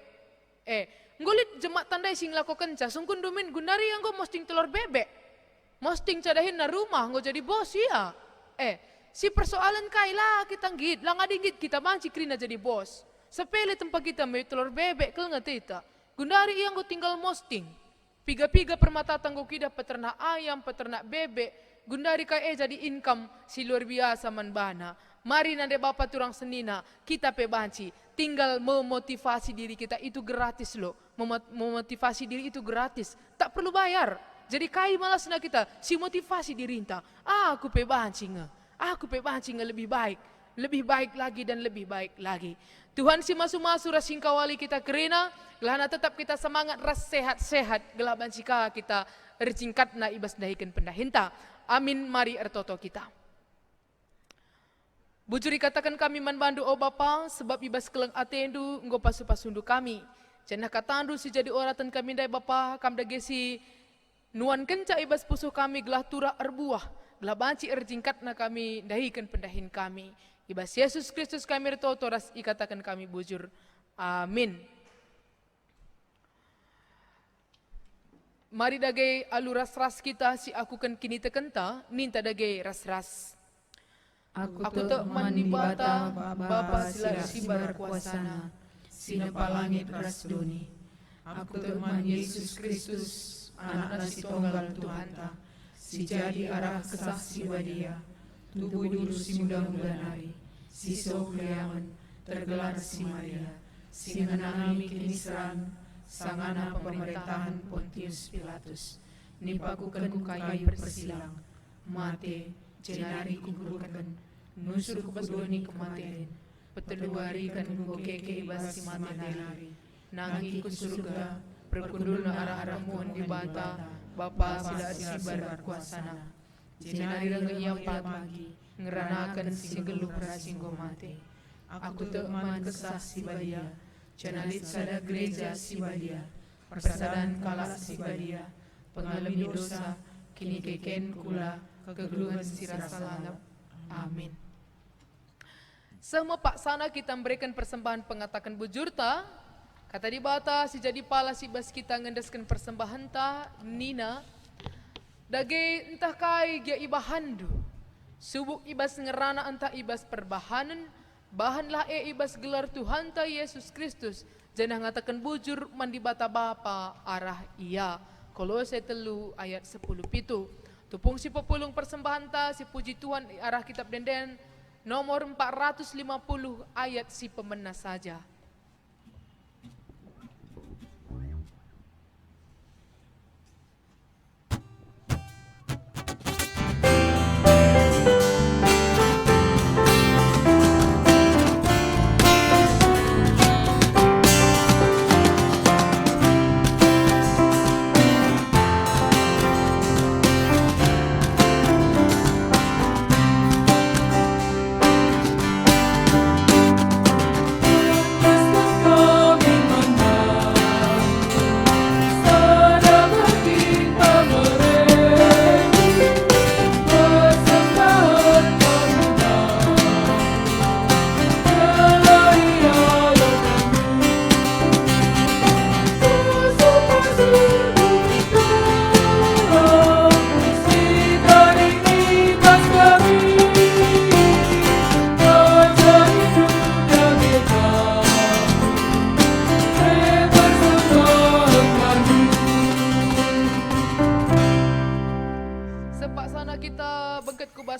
Ngulit jemaat tandai sing lakukan ca sungkun domin Gundari yang go mosting telur bebek, mosting cadahin na rumah go jadi bos ya. Si persoalan kailah kita git, lang adigit kita banci krina jadi bos. Sepele tempat kita may telur bebek kel ngatita. Gundari yang go tinggal mosting. Piga-piga permata tanggo kita peternak ayam, peternak bebek. Gundari kae jadi income si luar biasa manbana. Mari nande Bapak turang senina, kita banci. Tinggal memotivasi diri kita itu gratis loh. Memotivasi diri itu gratis. Tak perlu bayar. Jadi kai malas na kita, si motivasi dirinta. Aku pe bancinga, lebih baik lagi dan lebih baik lagi. Tuhan si masu-masu rasing kawali kita kerina, gelana tetap kita semangat ras sehat-sehat, gelah bancika kita ercingkat na ibas dahikan pendahinta. Amin, mari ertoto kita. Bujuri katakan kami manbandu o Bapa, sebab ibas keleng atendu, nggo pasu-pasundu kami. Cenah katandu si jadi oratan kami dai Bapa, kam dagesi nuan kenca ibas pusuh kami gelah turah erbuah, gelah banci erjingkat na kami dahikan pendahin kami. Ibas Yesus Kristus kami ertoto ras ikatakan kami bujur. Amin. Mari dagai alu ras-ras kita si aku kan kini tekenta, ninta dagai ras-ras. Aku tak mandi bata, Bapa sila sibar kuasana, sinepa langit ras duni. Aku teman Yesus Kristus, anak si tunggal Tuhan ta, si jadi arah kesaksi wadia, tubuh dulu si muda-muda nari, si sokleaman, tergelar si Maria, si ngenanami kiniseran, sangana pemerintahan Pontius Pilatus, nipakukan ku kayu persilang, mate, jenari kuburukan, nusur kubasdoni kematian, peteluari kan keke ibas si materi, nangi ku surga, perkundul na arah-arah muan di bata, Bapa sila sibar kuasana, jenari rangga pagi, ngeranakan si geluh rasinggo mate, aku teman kesah si badia, cenalit sada gereja si badia, persadaan kalah si badia, pengalami dosa, kini keken kula, kegeluhan si rasa lalap. Amin. Sama Pak Sana kita memberikan persembahan pengatakan bujurta, kata di bata si jadi pala si bas kita ngendeskan persembahan ta, Nina, dage entah kai gia ibahandu, subuk ibas ngerana entah ibas perbahanan, bahanlah ibas gelar Tuhan ta Yesus Kristus, jangan ngatakan bujur mandi bata Bapa arah iya, Kolose 3 ayat 10 pitu. Tupung si pepulung persembahan ta, si puji Tuhan arah kitab denden, nomor 450 ayat si pemena saja.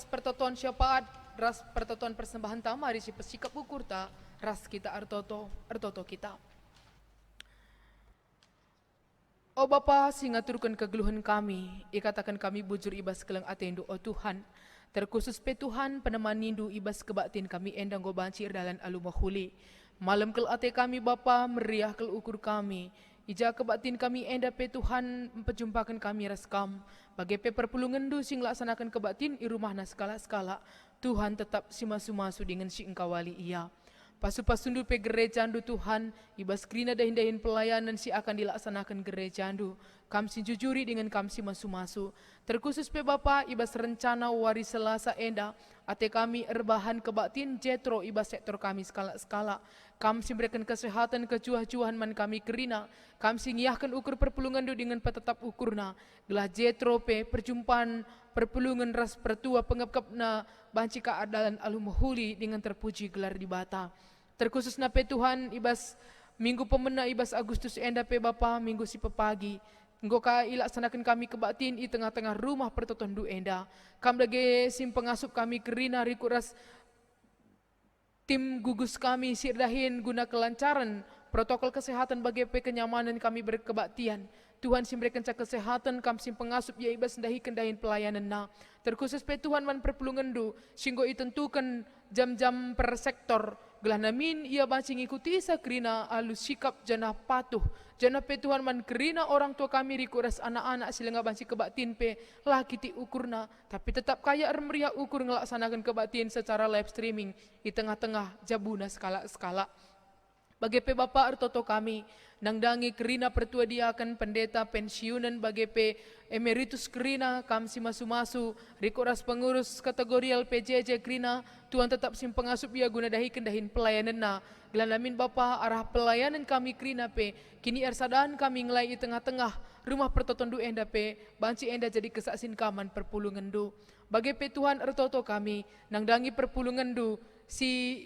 Pertotoan syafaat ras pertotoan persembahan ta, mari si pesikap ukur ta ras kita artoto kita. O Bapa, singaturkan kegeluhan kami, ikatakan kami bujur ibas keleng atendu o Tuhan, terkhusus pe Tuhan peneman nindu ibas kebatin kami endang go bancir dalan alu mahuli. Malam kel ate kami Bapa, meriah kel ukur kami, ija kebatin kami enda pe Tuhan memperjumpakan kami raskam, bagai pe perpulungan du sing laksanakan kebatin i rumah na skala-skala, Tuhan tetap si masu-masu dengan si engkau wali iya. Pasu-pasundu pe gerejandu Tuhan, ibas krina dahin-dahin pelayanan si akan dilaksanakan gerejandu, kam si jujuri dengan kam si masu-masu. Terkhusus pe Bapa, ibas rencana wari Selasa enda, ate kami erbahan kebatin jetro ibas sektor kami skala-skala. Kam si berikan kesehatan kecuah-cuahan man kami kerina, kam si ngiyahkan ukur perpulungan du dengan petetap ukurna. Gelah jetro pe perjumpaan perpulungan ras pertua pengap-kapna banci keadalan alumahuli dengan terpuji gelar di bata. Terkhusus na pe Tuhan ibas minggu pemena ibas Agustus enda pe Bapa, minggu si pepagi. Engkau ka ilaksanakan kami kebatin i tengah-tengah rumah pertoton du enda. Kam lagi sim pengasup kami kerina rikuras tim gugus kami sirdahin guna kelancaran protokol kesehatan bagi kenyamanan kami berkebaktian. Tuhan sim berikan cak kesehatan, kam sim pengasup ya ibas dahin pelayanan na. Terkhusus pe Tuhan man perpulungan du, singgo itentukan jam-jam per sektor. Gelah namin ia banci ngikuti isa kerina alus sikap jana patuh. Jana pe Tuhan man kerina orang tua kami rikuras anak-anak sila nga banci kebatin pe lah kiti ukurna. Tapi tetap kaya meriah ukur ngelaksanakan kebatin secara live streaming di tengah-tengah jabuna skala-skala. Bagi pe Bapak ertoto kami, nangdangi kerina pertua dia akan pendeta pensiunan bagi pe emeritus kerina kam si masu-masu, rikoras pengurus kategorial PJJ kerina, Tuhan tetap sim pengasup ia guna dahin pelayanan na. Gelanamin Bapa arah pelayanan kami kerina pe, kini ersadaan kami ngelai di tengah-tengah rumah pertoton du enda pe, banci enda jadi kesaksin kaman perpulungan du. Bagi pe Tuhan ertoto kami, nangdangi perpulungan du, si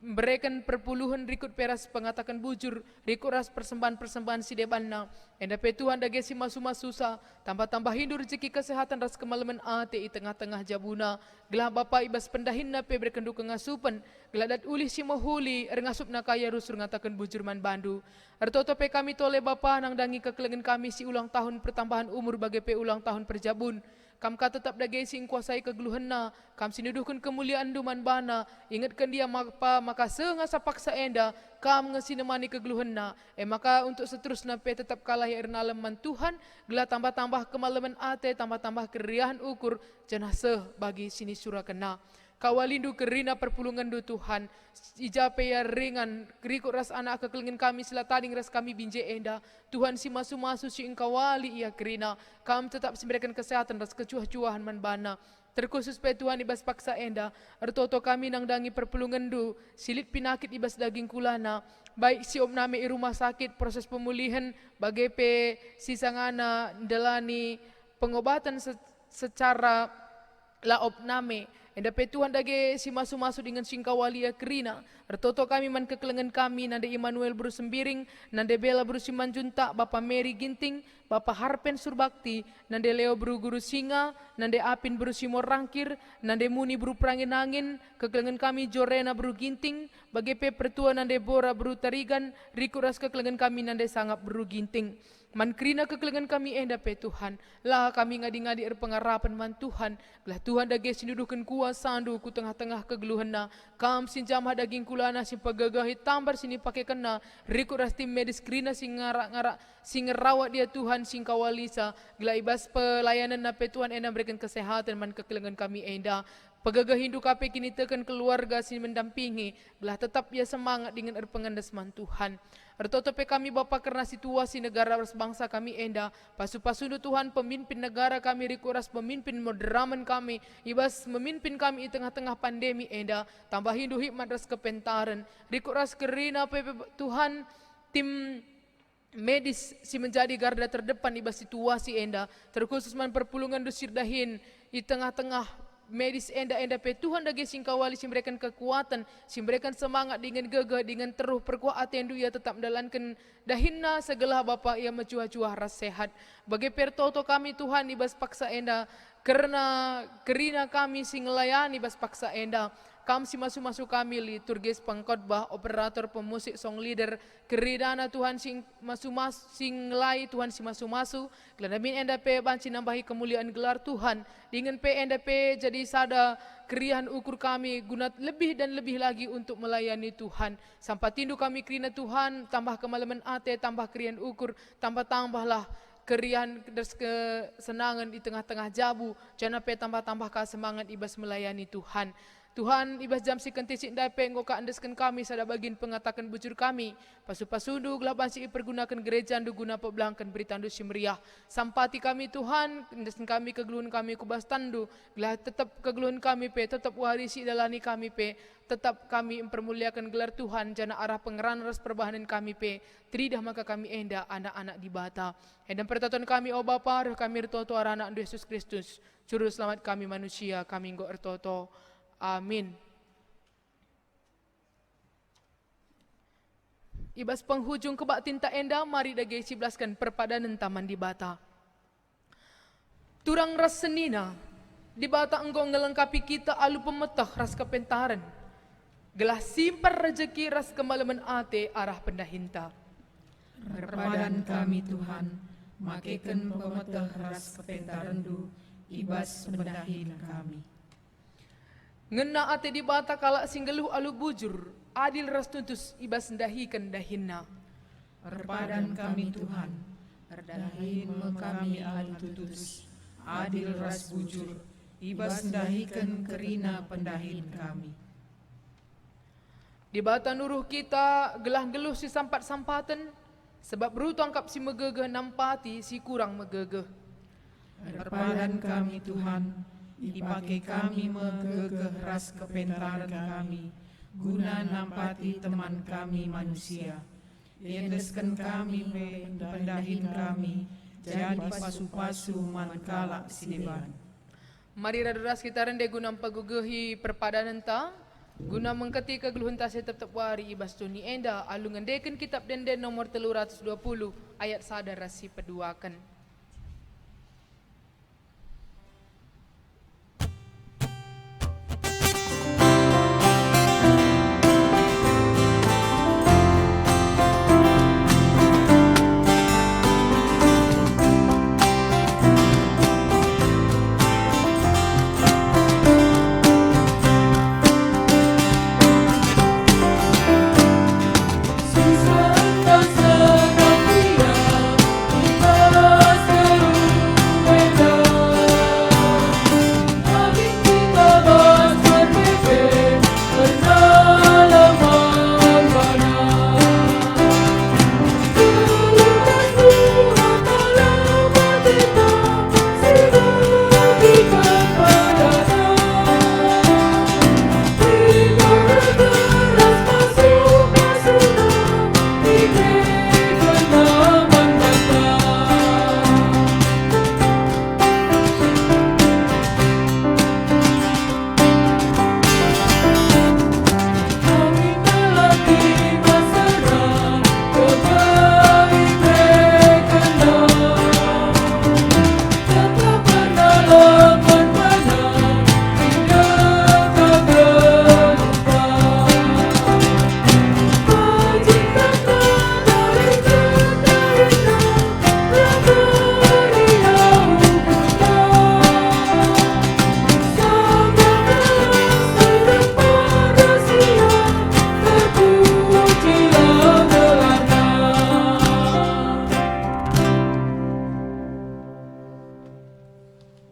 berikan perpuluhan rikut peras pengatakan bujur, rikut ras persembahan-persembahan si debanna. Enda pe Tuhan dage si masu-masu susah, tambah-tambah hindu rezeki kesehatan ras kemalaman ate i tengah-tengah jabuna. Gelah Bapa ibas pendahinna pe berikan duka ngasupan, gelah dat ulih si mahuli, ngasup na kaya rusur ngatakan bujur man bandu. Ertoto pe kami tole Bapa nang dangi kekelengan kami si ulang tahun pertambahan umur bagi pe ulang tahun perjabun. Kam ka tetap dagay sing kuasai kegeluhan na, kam sinuduhkan kemuliaan duman bana, ingatkan dia maka sengasa paksa enda, kam ngasinemani kegeluhan na, maka untuk seterusnya pe tetap kalah ya ernalaman Tuhan, gelah tambah-tambah kemalaman ate, tambah-tambah keriahan ukur, jenazah bagi sini surah kena. Kawalindu kerina perpulungan du Tuhan, ijape ya ringan, kerikut ras anak kekelengan kami sila tading ras kami binje enda, Tuhan si masu-masu si engkau wali ia kerina, kami tetap memberikan kesehatan ras kecuah-cuahan man bana. Terkhusus pe Tuhan ibas paksa enda, ertoto kami nang dangi perpulungan du, silit pinakit ibas daging kulana, baik si om nami i rumah sakit, proses pemulihan, bagi pe si sangana delani pengobatan secara laop name. Enda pe Tuhan dage si masu-masu dengan singkawalia kerina. Ertoto kami man kekelengan kami, nande Immanuel Bru Sembiring, nande Bella Bru Simanjunta, Bapak Mary Ginting, Bapak Harpen Surbakti, nande Leo Bru Guru Singa, nande Apin Bru Simor Rangkir, nande Muni Bru Prangin-angin, kekelengan kami Jorena Bru Ginting, bagi pe pertua nande Bora Bru Tarigan, rikuras kekelengan kami nande Sangap Bru Ginting. Man kerina kekelengan kami enda pe Tuhan, lah kami ngadi-ngadi pengarapan man Tuhan, lah Tuhan dage sinuduhkan kuasa andu ku tengah-tengah kegeluhan na, kam sin jamah daging kulana sin pagagahi tambar sini pakai kena, rikut ras tim medis kerina sing ngarak-ngarak, sing ngerawat dia Tuhan sing kawalisa, gelah ibas pelayanan na pe Tuhan enda berikan kesehatan man kekelengan kami enda. Pegagah hindu kape kini tekan keluarga sin mendampingi, belah tetap ia semangat dengan pengandas man Tuhan. Ertoto pe kami Bapa karena situasi negara bangsa kami enda, pasu-pasundu Tuhan pemimpin negara kami rikuras pemimpin moderaman kami, ibas memimpin kami di tengah-tengah pandemi enda, tambah hindu hikmat ras kepentaran, rikuras kerina pe Tuhan tim medis si menjadi garda terdepan ibas situasi enda, terkhusus man perpulungan dusir dahin di tengah-tengah medis enda pe Tuhan dage singkawali simberikan kekuatan, simberikan semangat dengan gagah, dengan teruh perkuat atendu ia tetap mendalankan dahinna segala Bapa ia mencuah-cuah ras sehat. Bagi pertoto kami Tuhan ibas paksa enda, karena kerina kami sing layani ibas paksa enda, kam si masu-masu kami liturgis pengkhotbah, operator pemusik, song leader, keridana Tuhan sing masu-masu sing lay Tuhan si masu-masu, gelanamin enda pe banci nambahi kemuliaan gelar Tuhan, dengan pe enda pe jadi sada keriahan ukur kami guna lebih dan lebih lagi untuk melayani Tuhan. Sampai tindu kami kerina Tuhan, tambah kemalaman ate, tambah keriahan ukur, tambah-tambahlah keriahan dan kesenangan di tengah-tengah jabu, jangan pe tambah-tambah semangat ibas melayani Tuhan. Tuhan ibas jam si kentisik dape ngoka andeskan kami sada bagin pengatakan bujur kami, pasu-pasundu gelaban si pergunakan gereja andu guna pebelangkan berita andu si meriah. Sampati kami Tuhan, andeskan kami kegeluhan kami kubas tandu, gelah tetap kegeluhan kami pe, tetap warisi dalani kami pe, tetap kami mempermuliakan gelar Tuhan, jana arah pengeran ras perbahanan kami pe, teridah maka kami enda anak-anak di bata. Edam pertatuan kami o Bapa, kami ertoto arah anak Yesus Kristus, juru selamat kami manusia, kami nggo ertoto. Amin. Ibas penghujung kebak tinta enda, mari dage ciblaskan perpadanan taman di bata. Turang ras senina, di bata engkau ngelengkapi kita alu pemetah ras kepentaran. Gelah simpar rezeki ras kemalaman ate arah pendahinta. Perpadan kami Tuhan, makeken pemeteh ras kepentarendu, ibas mendahin kami. Ngena ate di bata kalak singgeluh alu bujur, adil ras tuntus ibas ndahikan dahinna. Perpadan kami Tuhan, erdahin kami alu tutus, adil ras bujur, ibas ndahikan kerina pendahin kami. Di bata nuruh kita gelah geluh si sampat-sampatan, sebab berutu angkap si megegeh nampati si kurang megegeh. Perpadan kami Tuhan, dipakai kami megegeh ras kepentaran kami, guna nampati teman kami manusia. Yendeskan kami pendahin kami, jadi pasu-pasu mankalak sideban. Mari raduras kita rende guna pagugehi perpadanan ta, guna mengketi kegeluhan ta tetap wari ibas tuni enda alu ngendeken kitab denden nomor 320 ayat sadar rasi peduakan.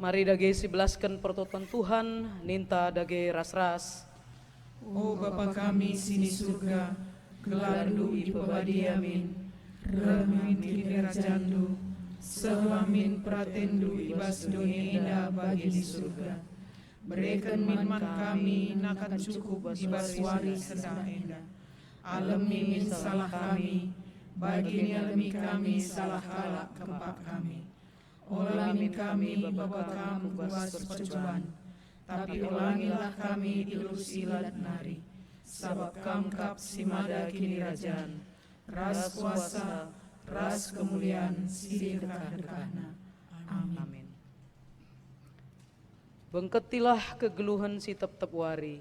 Mari dage sibelaskan pertoton Tuhan, ninta dage ras-ras. O Bapa kami sini surga, gelardu ipabadi amin, remin kini kerajaandu, sehamin pratendu ibas dunia indah bagi di surga. Berikan minman kami, nakan cukup ibas wari sedang indah. Alami min salah kami, bagi alami kami salah kalak kepak kami. Olamin kami Bapa kamu kuas percuan, tapi ulangilah kami ilus ilat nari, sabab kamkap simada kini rajaan, ras kuasa, ras kemuliaan, sidi dekah-dekahna. Amin. Bengketilah kegeluhan si tep-tep wari,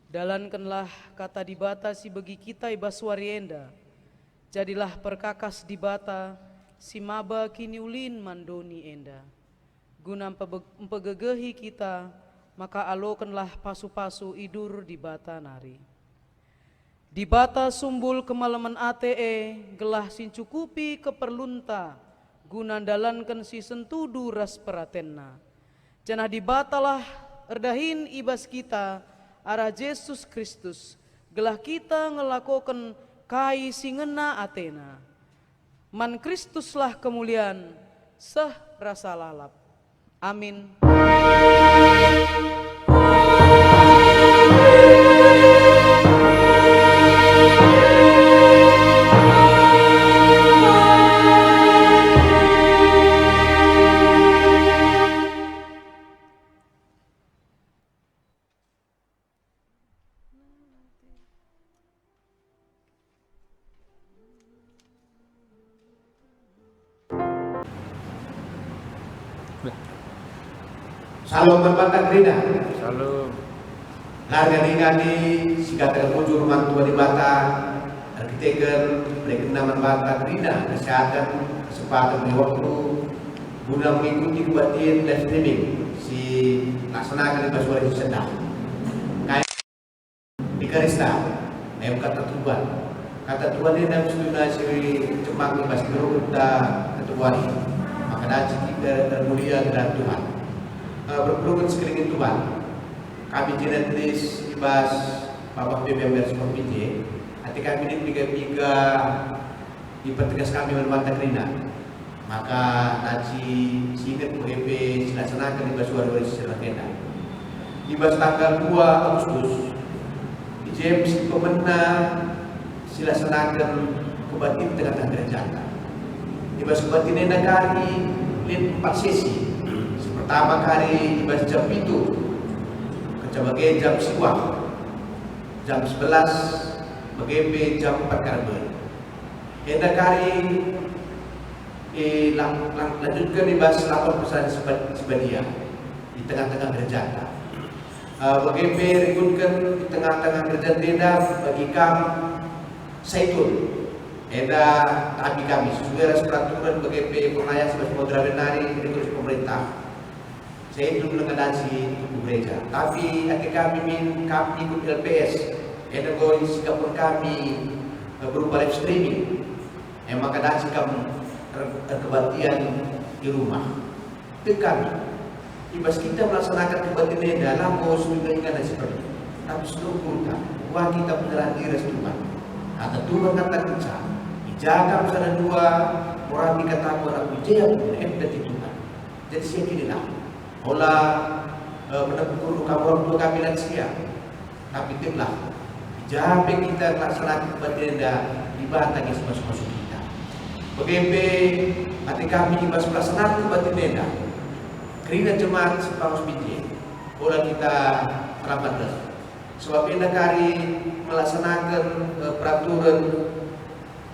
dalankanlah kata dibata si bagi kita ibas wari enda, jadilah perkakas dibata si maba kini ulin mandoni enda. Guna empegegehi kita, maka alokanlah pasu-pasu idur di bata nari. Di bata sumbul kemalaman ate gelah sincukupi keperlunta, guna dalankan si sentudu ras peratenna. Janah di batalah erdahin ibas kita, arah Yesus Kristus, gelah kita ngelakokan kai singena atena. Man Kristuslah kemuliaan, seh rasa lalap. Amin. Salam berbantah kerina. Salam. Harga ningani sigata kujur mantua di bata, arkitektur, mereka naman bantah kerina, kesehatan, kesempatan di waktu guna mengikuti kebaktian live streaming si laksanakan di Basuari Sedang. Kayak di Karista, kata Tuhan. Kata Tuhan ini dalam studi siri cemak di Baskiro kita ketuai. Maka daci kita termulia dan Tuhan. Berpelukan sekelilingin Tuhan. Kami jenetris ibas Bapak BBM Bersumpah PJ. Hati kami ini tiga-tiga di petugas kami Manbanta Krina. Maka naci singet PGP silaksanakan di Basuari Seragenda. Di tanggal 2 Agustus di James pemenang silaksanakan kebaktian tengah-tengah gereja. Di kebaktian ini kali 4 sesi. Pertama kali di jam itu sebagai jam siwak, jam 11 BGP jam 4 karbe. Enda kali lanjutkan di bahas lapor pesan sebadia di tengah-tengah gereja. BGP rikutkan di tengah-tengah gereja tenda bagi kami Saitun. Eda kami sesuai peraturan BGP penlayar sebagai moderator benari rikut pemerintah. Saya belum mengadasi ikut gereja, tapi kami ikut LPS. Ada goi sikapun kami berupa live streaming. Maka dasi kami kebaktian di rumah. Itu kami. Ibas kita melaksanakan kebaktian dalam bos juga ingat seperti itu. Tapi seluruh kita, wah kita menyerah diri Tuhan. Kata Tuhan kata kita, dijaga misalnya dua orang dikatakan orang wijaya pun dari Tuhan. Jadi saya kira olah menepuk kamu orang tua kami lansia, tapi itulah jabe kita laksanakan kebaktian di batang yang masuk kita. BGP hati kami di bas pelaksanaan kebaktian kerina jemaat sepaus biji, olah kita rapat sebab ini kari melaksanakan peraturan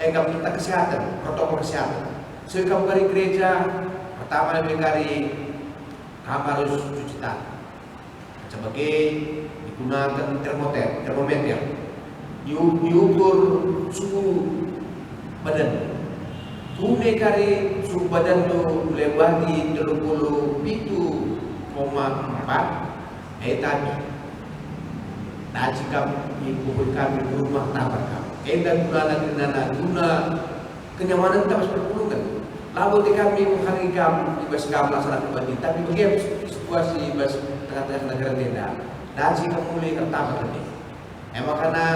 kita kesehatan, protokol kesehatan. So kamu dari gereja pertama kari kamar harus cuci tangan. Sebagai digunakan termometer, diukur suhu badan. Tune kari suhu badan tu lewati 37,4 tadi. Naji kami ibu kami di rumah tapak kami. Kita guna kenyamanan tak berpulungan. Lalu kami menghargai kamu di bas kamu laksanakan kebaktian, tapi bagaimana situasi bas tengah-tengah negara tenda, naji kamu mulai tertapak lagi. Makanya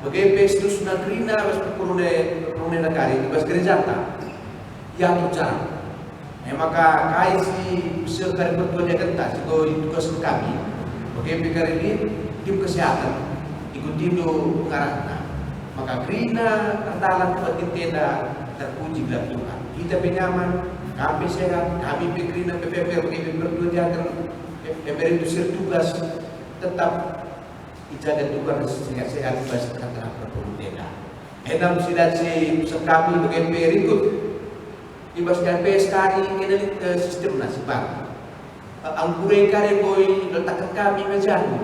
bagaimana sudah kerina bas perpuluhan negara di bas gereja yang terjadi. Maka kais di sekali bertuan yang kentas, itu tugas kami. Bagaimana kali ini tim kesehatan ikut dulu pengarahnya. Maka kerina tertalan kebaktian tenda terpuji dalam Tuhan. Kita penyaman, kami sehat, kami pikirin PPP bagi berkegiatan itu tugas tetap dijaga Tuhan sehat-sehat bas tengah-tengah perpuluhan. Enam sidasi kami bagi berikut ibas LPS kari ini sistem nasibang. Angkure kari boy letakkan kami menjadi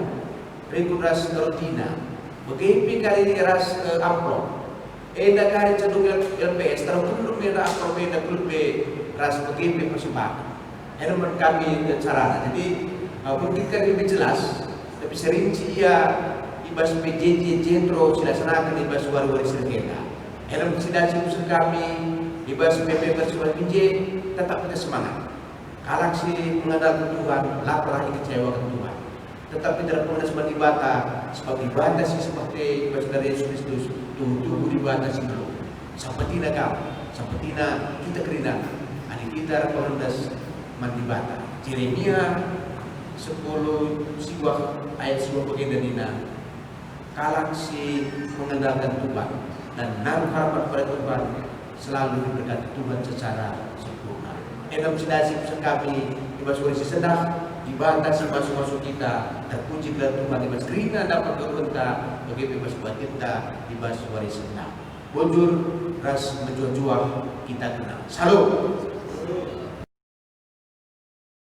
berikut ras rutina. Bagi kari ras amplop. Eda kari cenderung LPS, terus belum ada apropeda kulbe ras begini persembahan. Eda menurut kami cara. Jadi mungkin kami lebih jelas, tapi serinci ibas PJJ Jentro silaksanakan ibas wari-wari sergenda. Eda mensidasi usaha kami ibas PP Bersuara PJ tetap kita semangat. Kalak si mengandalkan Tuhan, lapar lagi kecewa ke Tuhan. Tetapi tidak pernah sebagai sebagai batasi seperti ibas dari Yesus Kristus. Tubuh dibatasi dulu. Sampatina kita kerina. Adik kita perendas mandi bata. Jeremia 10 siwak ayat 10 bagian dina. Kalak si mengandalkan Tuhan dan naruh harapan pada Tuhan selalu diberkati Tuhan secara sempurna. Dalam sidasi pesan kami ibas wari sedang dibatasi masuk kita terpuji kepada Tuhan ibas kerina dapat berbentak bagi bebas buat kita ibas wari sedang. Bujur ras menjual-jual kita kenal. Salam.